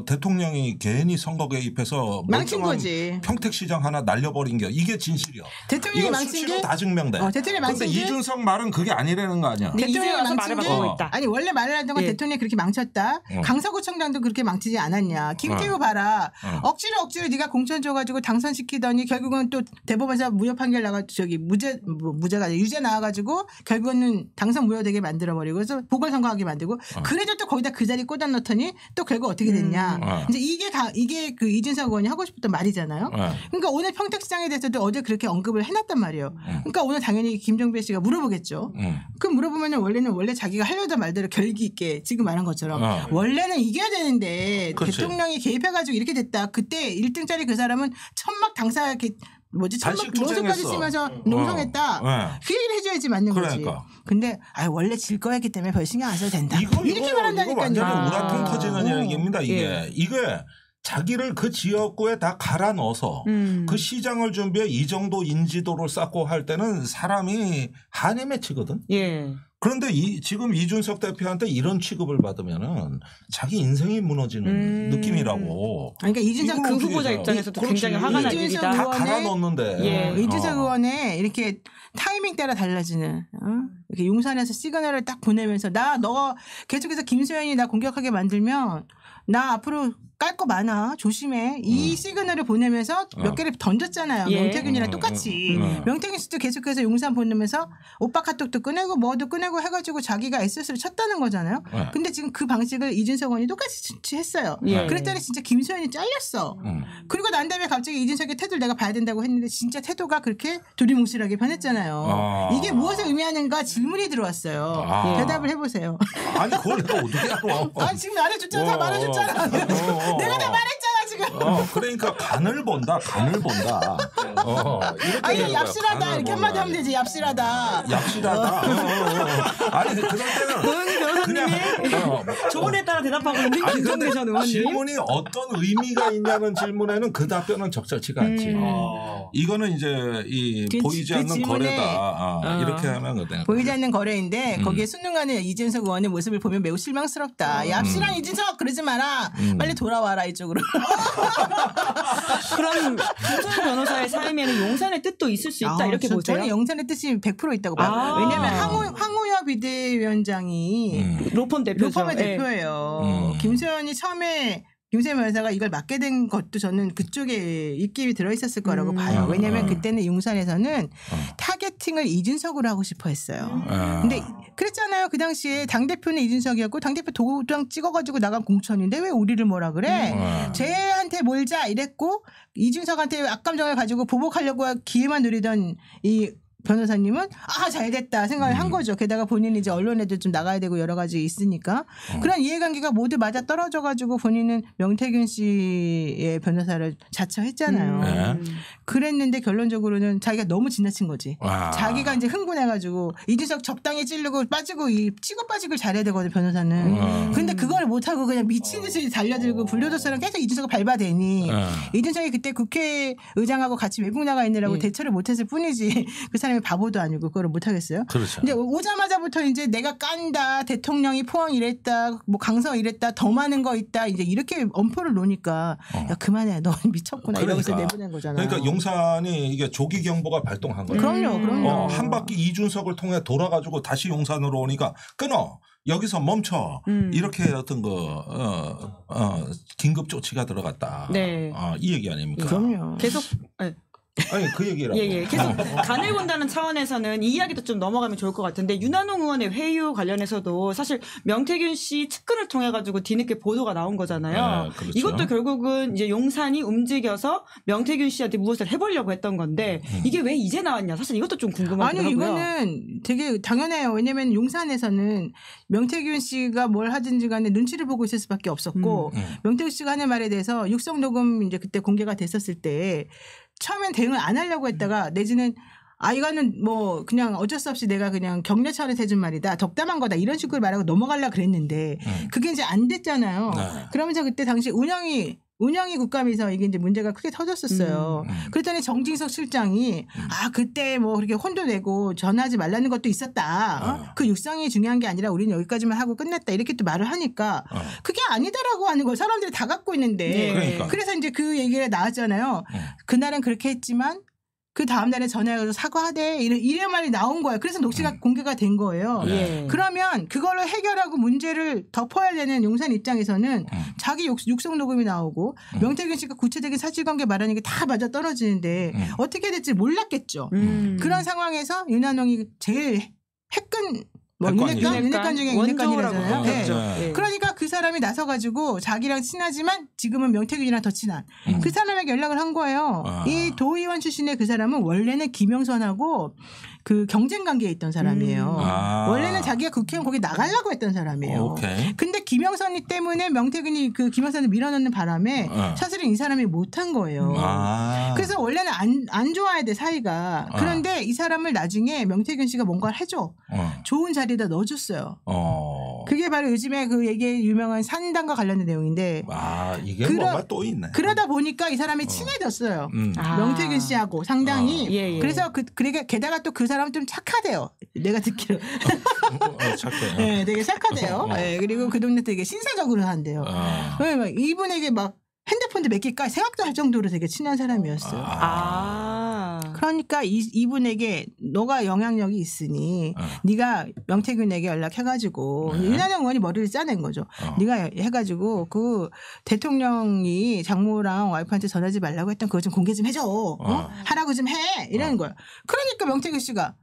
[SPEAKER 2] 대통령이 괜히 선거 개입해서
[SPEAKER 3] 망친 거지.
[SPEAKER 2] 평택시장 하나 날려버린 게 이게 진실이요.
[SPEAKER 3] 대통령이 망친
[SPEAKER 2] 수치로
[SPEAKER 3] 게
[SPEAKER 2] 다 증명돼.
[SPEAKER 3] 대통령이 망친
[SPEAKER 2] 근데
[SPEAKER 3] 게
[SPEAKER 2] 이준석 말은 그게 아니라는 거 아니야.
[SPEAKER 1] 대통령이 와서 말을 바꾸고 있다.
[SPEAKER 3] 아니 원래 말을 하던 건 대통령이 그렇게 망쳤다. 강서구청장도 그렇게 망치지 않았냐. 김태우 봐라. 억지로 네가 공천 줘가지고 당선시키더니 결국은 또 대법원에서 무효 판결 나가지고 무죄가 아니라 유죄 나와가지고 결국은 당선 무효되게 만들어버리고 그래서 보궐선거하게 만들고 그래도 또 거기다 그 자리 꽂아 넣더니 또 결국 어떻게 됐냐. 이제 이게 그 이준석 의원이 하고 싶었던 말이잖아요. 그러니까 오늘 평택시장에 대해서도 어제 그렇게 언급을 해놨단 말이에요. 그러니까 오늘 당연히 김종배 씨가 물어보겠죠. 그럼 물어보면 원래 자기가 하려던 말대로 결기 있게 지금 말한 것처럼 원래는 이겨야 되는데
[SPEAKER 2] 그렇지.
[SPEAKER 3] 대통령이 개입해가지고 이렇게 됐다. 그때 1등짜리 그 사람은 천막 당사 천막 노선까지 치면서 농성했다. 그 얘기를 해줘야지 맞는 거지. 근데 원래 질 거였기 때문에 별 신경 안 써도 된다. 이렇게 말한다니까요.
[SPEAKER 2] 이거 완전히 우라통 터지는 얘기입니다. 이게 자기를 그 지역구에 다 갈아 넣어서 그 시장을 준비해 이 정도 인지도를 쌓고 할 때는 사람이 한이 맺히거든.
[SPEAKER 1] 예.
[SPEAKER 2] 그런데 지금 이준석 대표한테 이런 취급을 받으면은 자기 인생이 무너지는 느낌이라고.
[SPEAKER 3] 그러니까 이준석
[SPEAKER 1] 그 후보자 입장에서도 굉장히 화가 날 일이다.
[SPEAKER 2] 다 갈아 넣었는데.
[SPEAKER 3] 이준석 의원의 이렇게 타이밍 따라 달라지는 이렇게 용산에서 시그널을 딱 보내면서 너가 계속해서 김수현이 나 공격하게 만들면 나 앞으로 깔 거 많아. 조심해. 이 시그널을 보내면서 몇 개를 던졌잖아요. 명태균이랑 똑같이. 명태균 씨도 계속해서 용산 보내면서 오빠 카톡도 꺼내고 뭐도 꺼내고 해가지고 자기가 SS를 쳤다는 거잖아요. 근데 지금 그 방식을 이준석 의원이 똑같이 했어요. 그랬더니 진짜 김소연이 잘렸어. 그리고 난 다음에 갑자기 이준석의 태도를 내가 봐야 된다고 했는데 진짜 태도가 그렇게 두리뭉실하게 변했잖아요. 이게 무엇을 의미하는가 질문이 들어왔어요. 대답을 해보세요.
[SPEAKER 2] 아니 그걸 내가 어떻게 알아.
[SPEAKER 3] 지금 말해줬잖아. 다 말해줬잖아. 내가 다 말했잖아 지금.
[SPEAKER 2] 그러니까 간을 본다.
[SPEAKER 3] 아니 얍실하다 이렇게 한마디 하면 되지. 얍실하다.
[SPEAKER 2] 아니 그럴 때는
[SPEAKER 1] 노영희 변호사님이 조언에 따라 대답하고 있는 김종배 전 의원님.
[SPEAKER 2] 질문이 어떤 의미가 있냐는 질문에는 그 답변은 적절치가 않지. 이거는 이제 보이지 않는 거래다. 이렇게 하면
[SPEAKER 3] 보이지 않는 거래인데 거기에 순응하는 이준석 의원의 모습을 보면 매우 실망스럽다. 얍실한 이준석 그러지 마라. 빨리 돌아와라 이쪽으로.
[SPEAKER 1] 그럼 김소연 변호사의 삶에는 용산의 뜻도 있을 수 있다 이렇게 보세요?
[SPEAKER 3] 저는 용산의 뜻이 100% 있다고 봐요. 왜냐하면 황우여 비대위원장이 로펌 대표의 대표예요. 김소연이 처음에 김소연 변호사가 이걸 맡게 된 것도 저는 그쪽에 입김이 들어있었을 거라고 봐요. 왜냐하면 그때는 용산에서는 타겟팅을 이준석으로 하고 싶어 했어요. 근데 그랬잖아요. 그 당시에 당대표는 이준석이었고 당대표 도장 찍어가지고 나간 공천인데 왜 우리를 뭐라 그래. 쟤한테 몰자 이랬고 이준석한테 악감정을 가지고 보복하려고 기회만 누리던 이 변호사님은 잘됐다 생각을 한 거죠. 게다가 본인이 이제 언론에도 좀 나가야 되고 여러 가지 있으니까 그런 이해관계가 모두 맞아 떨어져 가지고 본인은 명태균 씨의 변호사를 자처했잖아요. 그랬는데 결론적으로는 자기가 너무 지나친 거지. 자기가 이제 흥분해가지고 이준석 적당히 찌르고 빠지고 치고 빠지고 잘해야 되거든 변호사는. 근데 그걸 못하고 그냥 미친 듯이 달려들고 불려줬으면 계속 이준석을 밟아대니 이준석이 그때 국회의장하고 같이 외국 나가 있느라고 대처를 못했을 뿐이지 그 사람이 바보도 아니고 그걸 못하겠어요.
[SPEAKER 2] 그렇죠.
[SPEAKER 3] 근데 오자마자부터 이제 내가 깐다, 대통령이 포항 이랬다, 뭐 강서 이랬다, 더 많은 거 있다, 이제 이렇게 엄포를 놓으니까 야 그만해, 너 미쳤구나 이러면서 내보낸 거잖아요.
[SPEAKER 2] 그러니까 용산이 이게 조기 경보가 발동한 거예요.
[SPEAKER 3] 그럼요.
[SPEAKER 2] 한 바퀴 이준석을 통해 돌아가지고 다시 용산으로 오니까 끊어. 여기서 멈춰. 이렇게 어떤 긴급 조치가 들어갔다. 이 얘기 아닙니까?
[SPEAKER 3] 그럼요.
[SPEAKER 1] 계속
[SPEAKER 2] 아니 그 얘기라고.
[SPEAKER 1] 예. 계속 간을 본다는 차원에서는 이 이야기도 좀 넘어가면 좋을 것 같은데 윤한홍 의원의 회유 관련해서도 사실 명태균 씨 측근을 통해 가지고 뒤늦게 보도가 나온 거잖아요.
[SPEAKER 2] 네, 그렇죠.
[SPEAKER 1] 이것도 결국은 이제 용산이 움직여서 명태균 씨한테 무엇을 해보려고 했던 건데 이게 왜 이제 나왔냐? 사실 이것도 좀 궁금하더라고요.
[SPEAKER 3] 아니 이거는 되게 당연해요. 왜냐하면 용산에서는 명태균 씨가 뭘 하든지 간에 눈치를 보고 있을 수밖에 없었고 명태균 씨가 하는 말에 대해서 육성 녹음 이제 그때 공개가 됐었을 때 처음엔 대응을 안 하려고 했다가 내지는 이거는 뭐 그냥 어쩔 수 없이 내가 그냥 격려 차원에서 해준 말이다. 덕담한 거다. 이런 식으로 말하고 넘어가려고 그랬는데 그게 이제 안 됐잖아요.
[SPEAKER 2] 네.
[SPEAKER 3] 그러면서 그때 당시 운영이 국감에서 이게 이제 문제가 크게 터졌었어요. 그랬더니 정진석 실장이 그때 뭐 그렇게 혼도 내고 전화하지 말라는 것도 있었다. 그 육성이 중요한 게 아니라 우리는 여기까지만 하고 끝냈다. 이렇게 또 말을 하니까 그게 아니다라고 하는 걸 사람들이 다 갖고 있는데
[SPEAKER 1] 네.
[SPEAKER 2] 그러니까.
[SPEAKER 3] 그래서 이제 그 얘기가 나왔잖아요. 그날은 그렇게 했지만 그 다음날에 전화해서 사과하대 이런 말이 나온 거예요. 그래서 녹취가 공개가 된 거예요.
[SPEAKER 1] 예.
[SPEAKER 3] 그러면 그걸로 해결하고 문제를 덮어야 되는 용산 입장에서는 자기 육성 녹음이 나오고 명태균 씨가 구체적인 사실관계 말하는 게 다 맞아 떨어지는데 어떻게 될지 몰랐겠죠. 그런 상황에서 윤한홍이 제일 핵근 윤핵관 중에 윤핵관이라잖아요.
[SPEAKER 1] 네.
[SPEAKER 3] 그러니까 그 사람이 나서가지고 자기랑 친하지만 지금은 명태균이랑 더 친한 그 사람에게 연락을 한 거예요. 이 도의원 출신의 그 사람은 원래는 김영선하고 그 경쟁 관계에 있던 사람이에요. 원래는 자기가 국회의원 거기 나가려고 했던 사람이에요.
[SPEAKER 2] 오케이.
[SPEAKER 3] 근데 김영선이 때문에 명태균이 그 김영선을 밀어넣는 바람에 사실은 이 사람이 못한 거예요. 그래서 원래는 안 좋아야 돼 사이가. 그런데 이 사람을 나중에 명태균 씨가 뭔가를 해줘. 좋은 자리에다 넣어줬어요. 그게 바로 요즘에 그 얘기에 유명한 산당과 관련된 내용인데.
[SPEAKER 2] 이게 뭐가 또 있네.
[SPEAKER 3] 그러다 보니까 이 사람이 친해졌어요. 명태균 씨하고 상당히.
[SPEAKER 1] 예.
[SPEAKER 3] 그래서 그러니까 게다가 또 그 사람은 좀 착하대요. 내가 듣기로.
[SPEAKER 2] 착해.
[SPEAKER 3] 네, 되게 착하대요. 네, 그리고 그 동네 되게 신사적으로 한대요. 이분에게 막 핸드폰도 몇 개까지 생각도 할 정도로 되게 친한 사람이었어요. 그러니까 이분에게 너가 영향력이 있으니 네가 명태균에게 연락해가지고 윤한홍 의원이 머리를 짜낸 거죠. 네가 해가지고 그 대통령이 장모랑 와이프한테 전하지 말라고 했던 그거 좀 공개 좀 해줘. 하라고 좀 해. 이러는 거야. 그러니까 명태균 씨가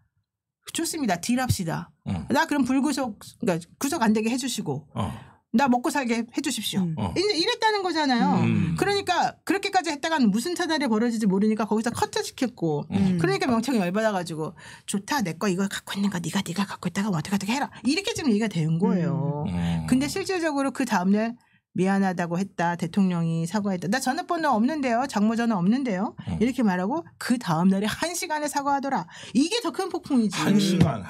[SPEAKER 3] 좋습니다. 딜합시다. 나 그럼 불구속 그러니까 구속 안 되게 해주시고 나 먹고 살게 해주십시오. 이랬다는 거잖아요. 그러니까 그렇게까지 했다가는 무슨 차단이 벌어질지 모르니까 거기서 커트시켰고 그러니까 명태균이 열받아가지고 좋다 내 거 이거 갖고 있는 거 네가 갖고 있다가 뭐 어떻게 해라 이렇게 지금 얘기가 된 거예요. 근데 실질적으로 그 다음날 미안하다고 했다. 대통령이 사과했다. 나 전화번호 없는데요. 장모 전화 없는데요. 이렇게 말하고 그 다음날에 1시간에 사과하더라. 이게 더 큰 폭풍이지.
[SPEAKER 2] 1시간.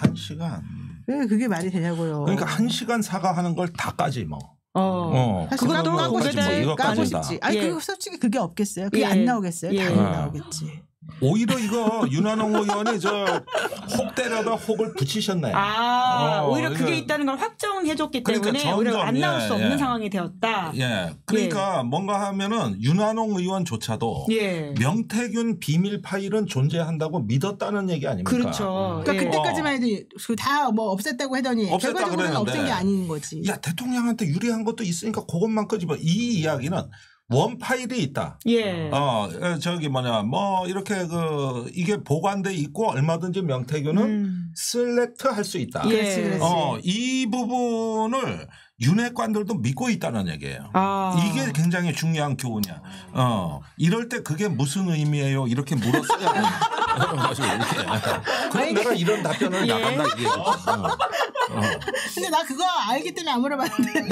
[SPEAKER 3] 왜 그게 말이 되냐고요.
[SPEAKER 2] 그러니까 1시간 사과하는 걸 다 까지 뭐.
[SPEAKER 3] 그것도
[SPEAKER 1] 공개될
[SPEAKER 3] 까고 싶지. 아니 그거 솔직히 그게 없겠어요. 그게 안 나오겠어요. 당연히 나오겠지.
[SPEAKER 2] 오히려 이거 윤한홍 의원이 혹 때려다 혹을 붙이셨네.
[SPEAKER 1] 오히려 그게 있다는 걸 확정해줬기
[SPEAKER 2] 그러니까
[SPEAKER 1] 때문에 오히려 안 나올 수 없는 상황이 되었다.
[SPEAKER 2] 그러니까 뭔가 하면은 윤한홍 의원조차도 명태균 비밀 파일은 존재한다고 믿었다는 얘기 아닙니까?
[SPEAKER 3] 그렇죠. 그러니까 그때까지만 해도 다 뭐 없앴다고 하더니 결과적으로는 없앤 게 아닌 거지.
[SPEAKER 2] 야 대통령한테 유리한 것도 있으니까 그것만 끄집어. 이 이야기는 원 파일이 있다. 이렇게 이게 보관돼 있고 얼마든지 명태균은 셀렉트 할 수 있다.
[SPEAKER 3] 그렇지.
[SPEAKER 2] 이 부분을 윤핵관들도 믿고 있다는 얘기예요. 이게 굉장히 중요한 교훈이야. 이럴 때 그게 무슨 의미예요? 이렇게 물었어야 돼. 그럼 내가 이런 답변을 나간다 이게.
[SPEAKER 3] 근데 나 그거 알기 때문에 안 물어봤는데.
[SPEAKER 2] 그래?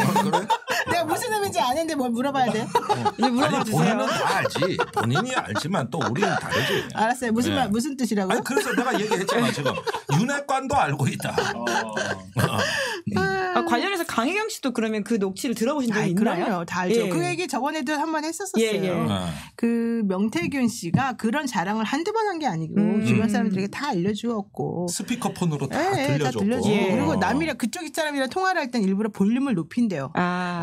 [SPEAKER 3] 내가 무슨 의미인지 아는데 뭘 물어봐야 돼요?
[SPEAKER 1] 이제 물어봐 주세요.
[SPEAKER 2] 본인은 다 알지. 본인이 알지만 또 우리는 다르지.
[SPEAKER 3] 알았어요. 무슨 뜻이라고요?
[SPEAKER 2] 그래서 내가 얘기했잖아 지금. 윤핵관도 알고 있다.
[SPEAKER 1] 관련해서 강혜경 씨도 그러면 그 녹취를 들어보신 적이 있나요?
[SPEAKER 3] 그럼요. 다 알죠. 그 얘기 저번에도 한번 했었어요. 그 명태균 씨가 그런 자랑을 한두 번 한 게 아니고 주변 사람들에게 다 알려주었고
[SPEAKER 2] 스피커폰으로 다 들려줬고
[SPEAKER 3] 그리고 남이랑 그쪽 사람이랑 통화를 할 땐 일부러 볼륨을 높인대요.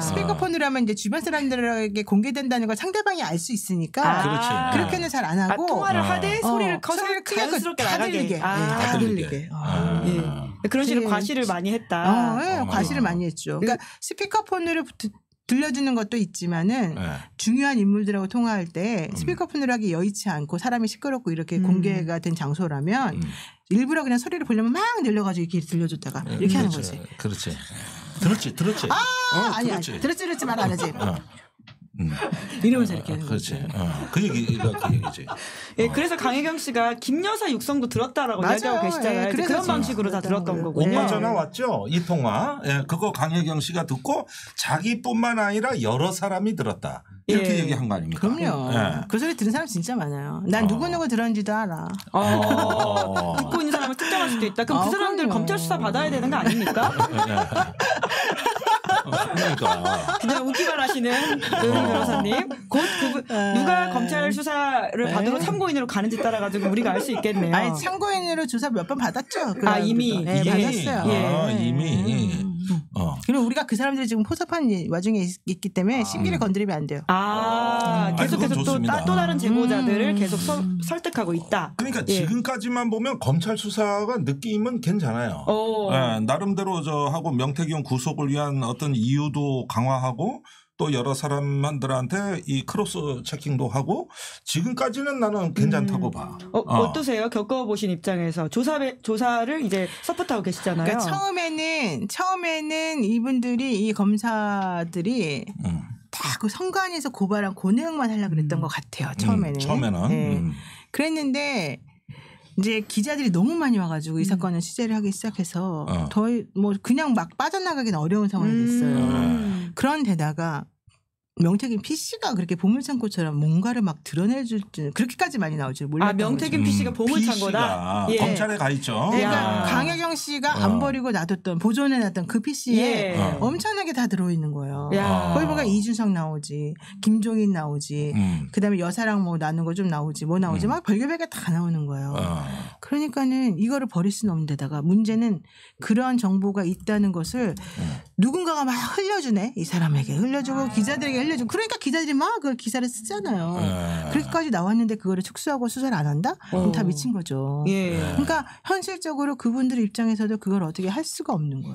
[SPEAKER 3] 스피커폰으로 하면 이제 주변 사람들에게 공개된다는 걸 상대방이 알 수 있으니까 그렇게는 잘 안 하고
[SPEAKER 1] 통화를 하되 소리를 커서 자연스럽게
[SPEAKER 3] 다 들리게. 다 들리게.
[SPEAKER 1] 그런 식으로 과시를 많이 했다.
[SPEAKER 3] 과시를 많이 했죠. 그러니까 스피커폰으로 들려주는 것도 있지만은 중요한 인물들하고 통화할 때 스피커폰으로 하기 여의치 않고 사람이 시끄럽고 이렇게 공개가 된 장소라면 일부러 그냥 소리를 보려면 막 늘려가지고 이렇게 들려줬다가 이렇게 하는 거지.
[SPEAKER 2] 그렇지. 들었지.
[SPEAKER 3] 아니 들었지 말 안 하지. 이러면서 이렇게 하는
[SPEAKER 2] 그렇지.
[SPEAKER 3] 거지.
[SPEAKER 2] 그 얘기가 그 얘기지.
[SPEAKER 1] 예, 그래서 강혜경 씨가 김 여사 육성도 들었다라고 이야기하고 계시잖아요.
[SPEAKER 3] 예,
[SPEAKER 1] 그런 방식으로 다 들었던 거고요.
[SPEAKER 2] 오빠 전화 왔죠? 이 통화. 예, 그거 강혜경 씨가 듣고 자기뿐만 아니라 여러 사람이 들었다. 이렇게 얘기한 거 아닙니까?
[SPEAKER 3] 그럼요. 그 소리 들은 사람 진짜 많아요. 난 누구누구 들었는지도 알아.
[SPEAKER 1] 듣고 있는 사람을 특정할 수도 있다. 그럼 그 사람들
[SPEAKER 3] 그럼요.
[SPEAKER 1] 검찰 수사 받아야 되는 거 아닙니까?
[SPEAKER 2] 그러니까.
[SPEAKER 1] 그냥 웃기만 하시는 의원 변호사님. 곧 그분 누가 검찰 수사를 받으러 참고인으로 가는지 따라가지고 우리가 알 수 있겠네요.
[SPEAKER 3] 아니 참고인으로 조사 몇 번 받았죠.
[SPEAKER 1] 이미?
[SPEAKER 3] 네, 받았어요.
[SPEAKER 2] 이미.
[SPEAKER 3] 그리고 우리가 그 사람들이 지금 포섭한 와중에 있기 때문에 심기를 건드리면 안 돼요.
[SPEAKER 1] 계속해서 또 다른 제보자들을 계속 설득하고 있다.
[SPEAKER 2] 그러니까 지금까지만 보면 검찰 수사가 느낌은 괜찮아요. 나름대로 하고 명태균 구속을 위한 어떤 이유도 강화하고 또 여러 사람들한테 이 크로스 체킹도 하고 지금까지는 나는 괜찮다고 봐.
[SPEAKER 1] 어떠세요? 겪어보신 입장에서 조사를 이제 서포트하고 계시잖아요.
[SPEAKER 3] 그러니까 처음에는 이분들이 이 검사들이 다 그 선관위에서 고발한 그 내용만 하려고 그랬던 것 같아요. 처음에는. 네. 그랬는데 이제 기자들이 너무 많이 와가지고 이 사건을 취재를 하기 시작해서 더 뭐 그냥 막 빠져나가기는 어려운 상황이 됐어요. 그런데다가 명태균 PC가 그렇게 보물창고처럼 뭔가를 막 드러내줄 줄 그렇게까지 많이 나올 줄 몰랐던 거죠.
[SPEAKER 1] 명태균 PC가 보물창고다.
[SPEAKER 2] 검찰에 가 있죠.
[SPEAKER 3] 그러니까 강혜경 씨가 안 버리고 놔뒀던 보존해놨던 그 PC에 엄청나게 다 들어있는 거예요. 거기 보니까 이준석 나오지, 김종인 나오지, 그다음에 여사랑 뭐 나눈 거 좀 나오지, 뭐 나오지 막 별개별게 다 나오는 거예요. 그러니까는 이거를 버릴 수는 없는데다가 문제는 그러한 정보가 있다는 것을 누군가가 막 흘려주네. 이 사람에게 흘려주고 기자들에게 흘려주고 그러니까 기자들이 막 그 기사를 쓰잖아요. 그렇게까지 나왔는데 그거를 축소하고 수사를 안 한다? 그럼 다 미친 거죠. 그러니까 현실적으로 그분들 입장에서도 그걸 어떻게 할 수가 없는 거예요.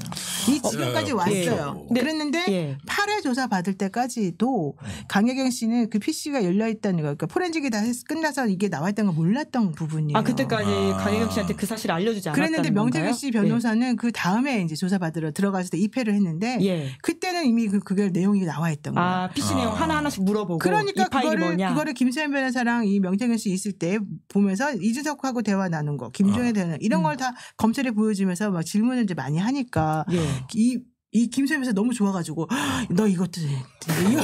[SPEAKER 3] 이 지금까지 왔어요. 그랬는데 8회 조사 받을 때까지도 강혜경 씨는 그 PC가 열려있다는 거 그러니까 포렌식이 다 끝나서 이게 나와있다는 걸 몰랐던 부분이에요.
[SPEAKER 1] 그때까지 강혜경 씨한테 그 사실을 알려주지 않았다는
[SPEAKER 3] 그랬는데 명태균 씨 변호사는 그 다음에 이제 조사받으러 들어가서 입회를 했는데 그때는 이미 그게 내용이 나와있던 거예요.
[SPEAKER 1] PC 내용 하나하나씩 물어보고
[SPEAKER 3] 그러니까
[SPEAKER 1] 이 파일이 뭐냐.
[SPEAKER 3] 그거를 김수현 변호사랑 이 명태균 씨 있을 때 보면서 이준석하고 대화 나눈 거, 김종의 대화 이런 걸 다 검찰에 보여주면서 막 질문을 이제 많이 하니까 이 김수현 변호사 너무 좋아가지고 너 이것도 이거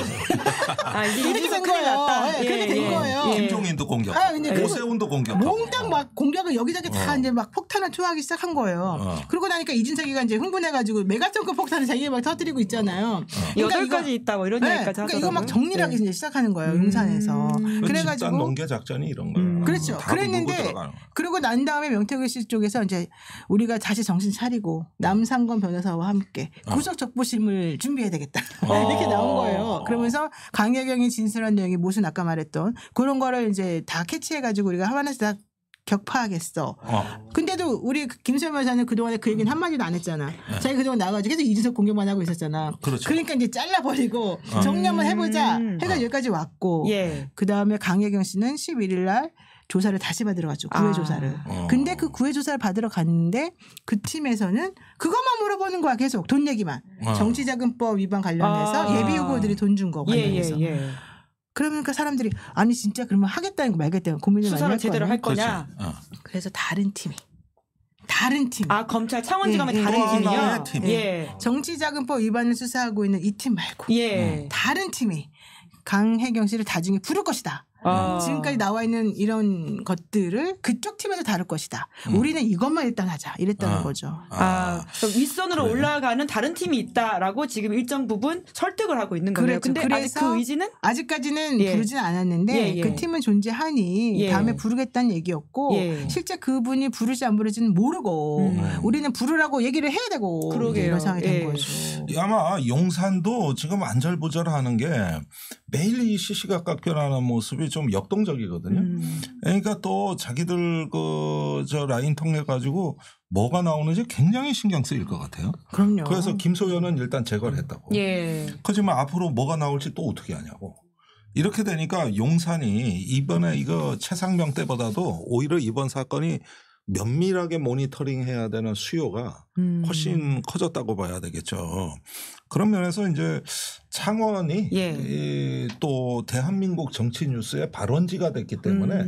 [SPEAKER 1] 이렇게 된 거예요.
[SPEAKER 3] 그렇게 된 거예요.
[SPEAKER 2] 김종인도 공격, 오세훈도 공격,
[SPEAKER 3] 몽땅 막 공격을 여기저기 다 이제 막 폭탄을 투하하기 시작한 거예요. 그러고 나니까 이준석이가 이제 흥분해가지고 메가톤급 폭탄을 자기가 막 터뜨리고 있잖아요.
[SPEAKER 1] 8가지 있다 뭐 이런 얘기까지 하더라고요.
[SPEAKER 3] 이거 막 정리를 하기 이제 시작하는 거예요. 용산에서.
[SPEAKER 2] 그래가지고 집단 농계 작전이 이런 거예요.
[SPEAKER 3] 그렇죠. 그랬는데 그러고 난 다음에 명태균 씨 쪽에서 이제 우리가 다시 정신 차리고 남상권 변호사와 함께 구속 적부심을 준비해야 되겠다. 이렇게 나온 거예요. 그러면서 강혜경이 진술한 내용이 무슨 아까 말했던 그런 거를 이제 다 캐치해가지고 우리가 하나씩 다 격파하겠어. 근데도 우리 김수현 변호사는 그동안에 그 얘기는 한마디도 안 했잖아. 자기 그동안 나가가지고 계속 이준석 공격만 하고 있었잖아. 그러니까 이제 잘라버리고 정리 한번 해보자. 해가 여기까지 왔고 그 다음에 강혜경 씨는 11일 날 조사를 다시 받으러 갔죠. 구회 조사를. 근데 그 구회 조사를 받으러 갔는데 그 팀에서는 그것만 물어보는 거야. 계속 돈 얘기만. 정치자금법 위반 관련해서 예비 후보들이 돈 준 거 관련해서. 그러니까 사람들이 아니 진짜 그러면 하겠다는 거 말겠다는 고민을 많이 할 거야.
[SPEAKER 1] 수사를 제대로 할 거냐.
[SPEAKER 3] 그래서 다른 팀.
[SPEAKER 1] 검찰 창원지검의 다른 팀이요.
[SPEAKER 3] 정치자금법 위반을 수사하고 있는 이 팀 말고 다른 팀이 강혜경 씨를 나중에 부를 것이다. 지금까지 나와 있는 이런 것들을 그쪽 팀에서 다룰 것이다. 우리는 이것만 일단 하자. 이랬다는 거죠.
[SPEAKER 1] 윗선으로 올라가는 다른 팀이 있다라고 지금 일정 부분 설득을 하고 있는 거예요. 근데 아직 그 의지는?
[SPEAKER 3] 아직까지는 부르지는 않았는데 그 팀은 존재하니 다음에 부르겠다는 얘기였고 실제 그분이 부르지 안 부르지는 모르고 우리는 부르라고 얘기를 해야 되고 이런 상황이 된 거죠.
[SPEAKER 2] 아마 용산도 지금 안절부절하는 게 매일 이 시시각각 변하는 모습이 좀 역동적이거든요. 그러니까 또 자기들 저 라인 통해 가지고 뭐가 나오는지 굉장히 신경 쓰일 것 같아요.
[SPEAKER 3] 그럼요.
[SPEAKER 2] 그래서 김소연은 일단 제거를 했다고.
[SPEAKER 1] 예.
[SPEAKER 2] 하지만 앞으로 뭐가 나올지 또 어떻게 하냐고. 이렇게 되니까 용산이 이번에 이거 최상병 때보다도 오히려 이번 사건이 면밀하게 모니터링해야 되는 수요가 훨씬 커졌다고 봐야 되겠죠. 그런 면에서 이제 창원이 또 대한민국 정치 뉴스의 발원지가 됐기 때문에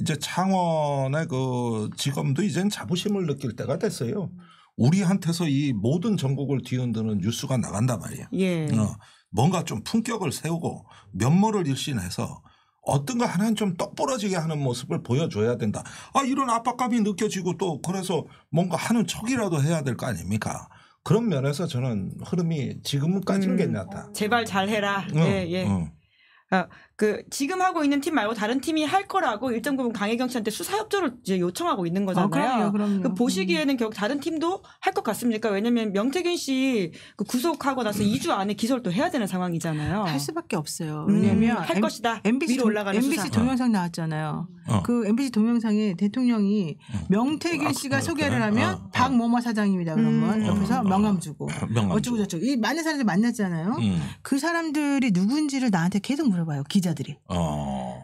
[SPEAKER 2] 이제 창원의 그 지검도 이젠 자부심을 느낄 때가 됐어요. 우리한테서 이 모든 전국을 뒤흔드는 뉴스가 나간단 말이에요.
[SPEAKER 1] 예.
[SPEAKER 2] 뭔가 좀 품격을 세우고 면모를 일신해서 어떤 거 하나는 좀 똑부러지게 하는 모습을 보여줘야 된다. 이런 압박감이 느껴지고 또 그래서 뭔가 하는 척이라도 해야 될 거 아닙니까? 그런 면에서 저는 흐름이 지금까지는 괜찮다.
[SPEAKER 1] 제발 잘해라. 그 지금 하고 있는 팀 말고 다른 팀이 할 거라고 일정 부분 강혜경 씨한테 수사 협조를 이제 요청하고 있는 거잖아요.
[SPEAKER 3] 그럼요.
[SPEAKER 1] 그 보시기에는 결국 다른 팀도 할 것 같습니까? 왜냐하면 명태균 씨 그 구속하고 나서 2주 안에 기소를 또 해야 되는 상황이잖아요.
[SPEAKER 3] 할 수밖에 없어요. 왜냐하면
[SPEAKER 1] 할 것이다.
[SPEAKER 3] MBC
[SPEAKER 1] 위로 올라가는
[SPEAKER 3] MBC
[SPEAKER 1] 수사.
[SPEAKER 3] 동영상 나왔잖아요. 그 MBC 동영상에 대통령이 명태균 씨가 소개를 하면 박某某 사장입니다. 그러면 옆에서 명함 주고 어쩌고 저쩌고 이 많은 사람들 만났잖아요. 그 사람들이 누군지를 나한테 계속 물어봐요. 기자들이.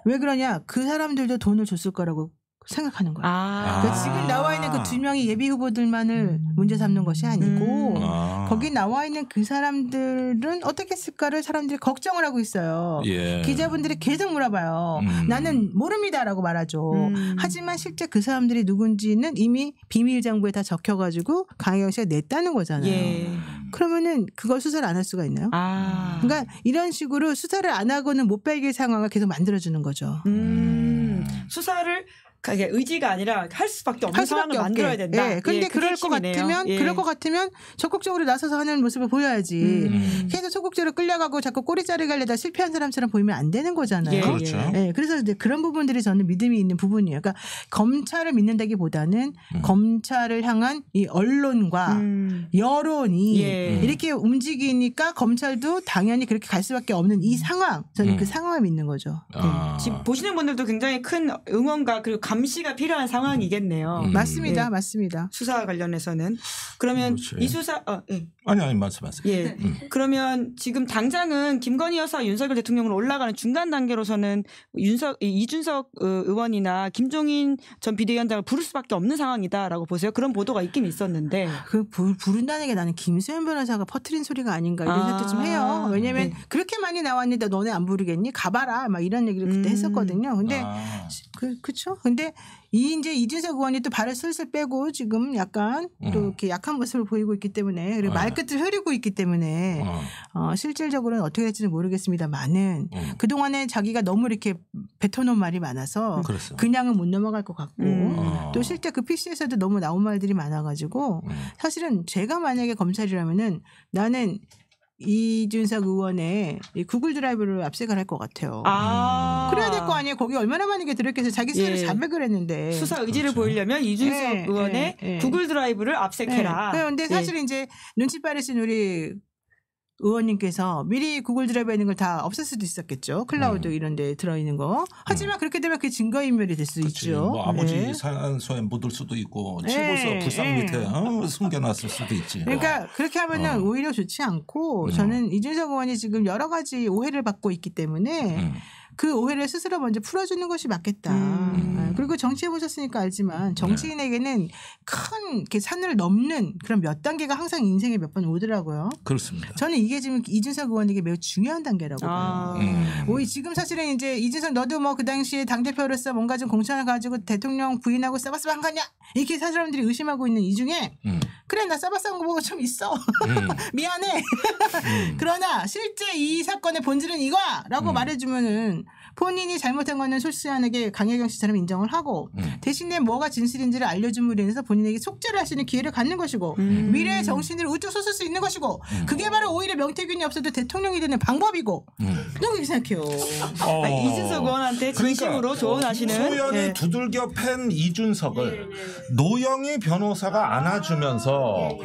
[SPEAKER 3] 왜 그러냐? 그 사람들도 돈을 줬을 거라고 생각하는 거예요. 그러니까 지금 나와 있는 그 2명의 예비 후보들만을 문제 삼는 것이 아니고 거기 나와 있는 그 사람들은 어떻게 했을까를 사람들이 걱정을 하고 있어요. 기자분들이 계속 물어봐요. 나는 모릅니다라고 말하죠. 하지만 실제 그 사람들이 누군지는 이미 비밀장부에 다 적혀가지고 강혜경 씨가 냈다는 거잖아요. 그러면은 그걸 수사를 안 할 수가 있나요? 그러니까 이런 식으로 수사를 안 하고는 못 발길 상황을 계속 만들어주는 거죠.
[SPEAKER 1] 수사를 그게 의지가 아니라 할 수밖에 없는 상황을 만들어야 된다.
[SPEAKER 3] 예. 근데 그럴 것 같으면 적극적으로 나서서 하는 모습을 보여야지. 계속 소극적으로 끌려가고 자꾸 꼬리자르기 하려다 실패한 사람처럼 보이면 안 되는 거잖아요.
[SPEAKER 2] 그렇죠.
[SPEAKER 3] 예. 그래서 이제 그런 부분들이 저는 믿음이 있는 부분이에요. 그러니까 검찰을 믿는다기보다는 검찰을 향한 이 언론과 여론이 이렇게 움직이니까 검찰도 당연히 그렇게 갈 수밖에 없는 이 상황. 저는 그 상황을 믿는 거죠.
[SPEAKER 1] 지금 보시는 분들도 굉장히 큰 응원과 그리고 감시가 필요한 상황이겠네요.
[SPEAKER 3] 맞습니다. 맞습니다.
[SPEAKER 1] 수사 관련해서는. 그러면 이 수사
[SPEAKER 2] 아니 말씀하세요.
[SPEAKER 1] 그러면 지금 당장은 김건희 여사 윤석열 대통령으로 올라가는 중간 단계로서는 이준석 의원이나 김종인 전 비대위원장을 부를 수밖에 없는 상황이다라고 보세요. 그런 보도가 있긴 있었는데.
[SPEAKER 3] 그 부른다는 게 나는 김수현 변호사가 퍼뜨린 소리가 아닌가 이런 생각도 좀 해요. 왜냐하면 그렇게 많이 나왔는데 너네 안 부르겠니? 가봐라. 막 이런 얘기를 그때 했었거든요. 근데 그렇죠. 근데 이제 이준석 의원이 또 발을 슬슬 빼고 지금 약간 또 이렇게 약한 모습을 보이고 있기 때문에 그리고 말끝을 흐리고 있기 때문에 실질적으로는 어떻게 될지는 모르겠습니다만은 그동안에 자기가 너무 이렇게 뱉어놓은 말이 많아서 그냥은 못 넘어갈 것 같고 또 실제 그 PC에서도 너무 나온 말들이 많아가지고 사실은 제가 만약에 검찰이라면은 나는 이준석 의원의 이 구글 드라이브를 압색을 할 것 같아요. 그래야 될 거 아니에요. 거기 얼마나 많은 게 들어있겠어요. 자기 스스로 자백을 했는데.
[SPEAKER 1] 수사 의지를 보이려면 이준석 의원의 구글 드라이브를 압색해라.
[SPEAKER 3] 그런데 사실 이제 눈치 빠르신 우리 의원님께서 미리 구글 드라이브에 있는 걸 다 없앨 수도 있었겠죠. 클라우드 이런 데 들어있는 거. 하지만 그렇게 되면 그게 증거인멸이 될 수 있죠.
[SPEAKER 2] 뭐 아버지 사연소에 묻을 수도 있고 칠보서 불상 밑에 숨겨놨을 수도 있지.
[SPEAKER 3] 그러니까 그렇게 하면은 오히려 좋지 않고 저는 이준석 의원이 지금 여러 가지 오해를 받고 있기 때문에 그 오해를 스스로 먼저 풀어주는 것이 맞겠다. 그리고 정치해 보셨으니까 알지만 정치인에게는 큰 이렇게 산을 넘는 그런 몇 단계가 항상 인생에 몇 번 오더라고요.
[SPEAKER 2] 그렇습니다.
[SPEAKER 3] 저는 이게 지금 이준석 의원에게 매우 중요한 단계라고 봐요. 지금 사실은 이제 이준석 너도 뭐 그 당시에 당대표로서 뭔가 좀 공천을 가지고 대통령 부인하고 싸바싸바 한 거냐 이렇게 사람들이 의심하고 있는 이 중에 그래 나 싸바싸한 거 보고 좀 있어. 미안해. 그러나 실제 이 사건의 본질은 이거야 라고 말해주면은 본인이 잘못한 거는 솔직하게 강혜경 씨처럼 인정을 하고 대신에 뭐가 진실인지를 알려줌으로 인해서 본인에게 속죄를 할 수 있는 기회를 갖는 것이고 미래의 정신을 우뚝 솟을 수 있는 것이고 그게 바로 오히려 명태균이 없어도 대통령이 되는 방법이고 그렇게 생각해요.
[SPEAKER 1] 이준석 의원한테 진심으로 그러니까 조언하시는
[SPEAKER 2] 소연이 두들겨 팬 이준석을 노영희 변호사가 안아주면서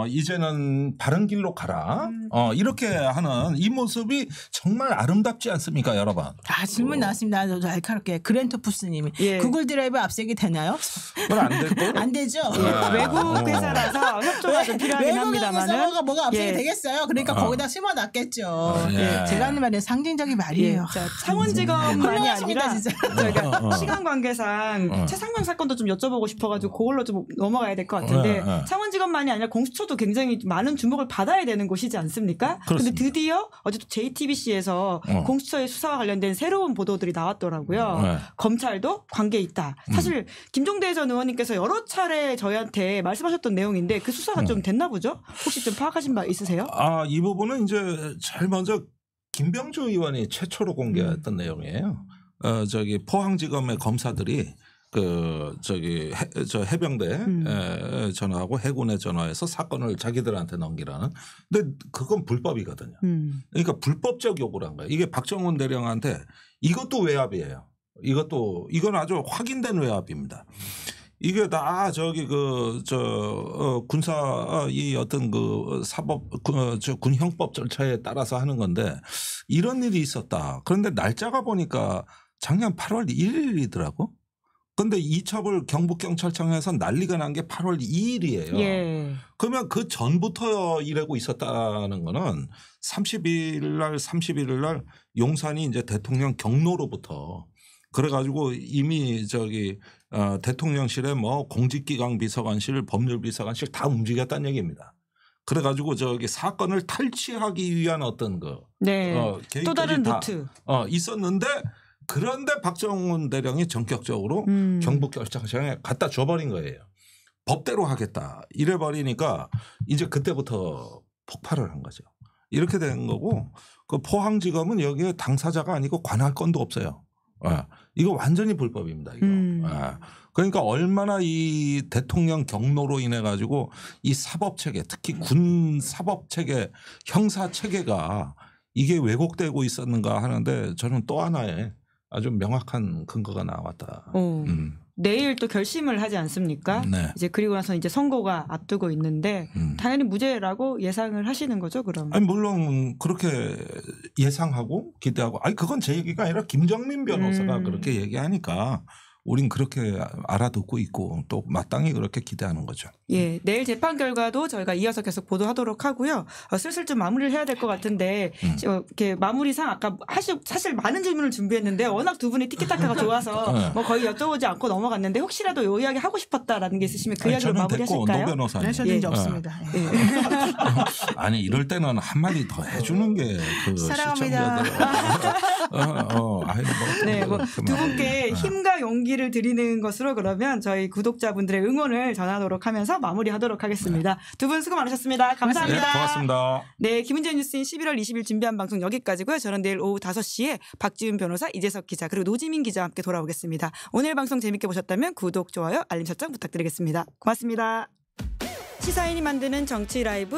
[SPEAKER 2] 이제는 바른 길로 가라. 이렇게 하는 이 모습이 정말 아름답지 않습니까, 여러분?
[SPEAKER 3] 질문 나왔습니다. 저 날카롭게 그랜토푸스님이 구글 드라이브 압색이 되나요?
[SPEAKER 2] 그건 안 되고
[SPEAKER 3] 안 되죠.
[SPEAKER 1] 외국 회사라서 협조가 좀 필요하긴 합니다만은.
[SPEAKER 3] 외국에서 뭐가 압색이 되겠어요. 그러니까 거기다 심어놨겠죠. 제가 하는 말은 상징적인 말이에요.
[SPEAKER 1] 자, 창원지검만이 아니라 저희가 시간 관계상 최상병 사건도 좀 여쭤보고 싶어가지고 그걸로 좀 넘어가야 될 것 같은데 창원지검만이 아니라 공수처도 굉장히 많은 주목을 받아야 되는 곳이지 않습니까? 그런데 드디어 어제 또 JTBC에서 공수처의 수사와 관련된 새로운 보도들이 나왔더라고요. 검찰도 관계 있다. 사실 김종대 전 의원님께서 여러 차례 저희한테 말씀하셨던 내용인데 그 수사가 좀 됐나 보죠? 혹시 좀 파악하신 바 있으세요?
[SPEAKER 2] 이 부분은 이제 제일 먼저 김병주 의원이 최초로 공개했던 내용이에요. 포항지검의 검사들이 해병대 전화하고 해군에 전화해서 사건을 자기들한테 넘기라는. 근데 그건 불법이거든요. 그러니까 불법적 요구를 한 거예요. 이게 박정훈 대령한테 이것도 외압이에요. 이건 아주 확인된 외압입니다. 이게 다 군사 이 어떤 사법 군형법 절차에 따라서 하는 건데 이런 일이 있었다. 그런데 날짜가 보니까 작년 8월 1일이더라고. 그런데 이첩을 경북경찰청에서 난리가 난 게 8월 2일이에요. 그러면 그 전부터 이러고 있었다는 거는 31일 날 용산이 이제 대통령 경로로부터 그래가지고 이미 대통령실에 뭐 공직기강 비서관실, 법률비서관실 다 움직였다는 얘기입니다. 그래가지고 사건을 탈취하기 위한 어떤
[SPEAKER 1] 또 다른 루트
[SPEAKER 2] 있었는데 그런데 박정훈 대령이 전격적으로 경북경찰청에 갖다 줘버린 거예요. 법대로 하겠다. 이래버리니까 이제 그때부터 폭발을 한 거죠. 이렇게 된 거고 그 포항지검은 여기에 당사자가 아니고 관할 건도 없어요. 이거 완전히 불법입니다. 이거. 그러니까 얼마나 이 대통령 경로로 인해 가지고 이 사법체계 특히 군 사법체계 형사체계가 이게 왜곡되고 있었는가 하는데 저는 또 하나의 아주 명확한 근거가 나왔다.
[SPEAKER 1] 내일 또 결심을 하지 않습니까?
[SPEAKER 2] 네.
[SPEAKER 1] 이제 그리고 나서 이제 선고가 앞두고 있는데 당연히 무죄라고 예상을 하시는 거죠, 그럼?
[SPEAKER 2] 아니 물론 그렇게 예상하고 기대하고 그건 제 얘기가 아니라 김정민 변호사가 그렇게 얘기하니까 우린 그렇게 알아듣고 있고 또 마땅히 그렇게 기대하는 거죠.
[SPEAKER 1] 예, 내일 재판 결과도 저희가 이어서 계속 보도하도록 하고요. 슬슬 좀 마무리를 해야 될 것 같은데 이렇게 마무리상 아까 사실 많은 질문을 준비했는데 워낙 두 분이 티키타카가 좋아서 뭐 거의 여쭤보지 않고 넘어갔는데 혹시라도 요 이야기 하고 싶었다라는 게 있으시면 그 이야기를 마무리하실까요?
[SPEAKER 2] 노 변호사님.
[SPEAKER 3] 네, 저는 이제 없습니다.
[SPEAKER 2] 아니 이럴 때는 한마디 더 해주는 게
[SPEAKER 3] 사랑합니다.
[SPEAKER 1] 네, 두 분께 힘과 용기를 드리는 것으로 그러면 저희 구독자분들의 응원을 전하도록 하면서 마무리하도록 하겠습니다. 두 분 수고 많으셨습니다. 감사합니다.
[SPEAKER 2] 네, 고맙습니다.
[SPEAKER 1] 네, 김은재 뉴스인 11월 20일 준비한 방송 여기까지고요. 저는 내일 오후 5시에 박지훈 변호사, 이재석 기자 그리고 노지민 기자와 함께 돌아오겠습니다. 오늘 방송 재밌게 보셨다면 구독, 좋아요, 알림 설정 부탁드리겠습니다. 고맙습니다. 시사인이 만드는 정치 라이브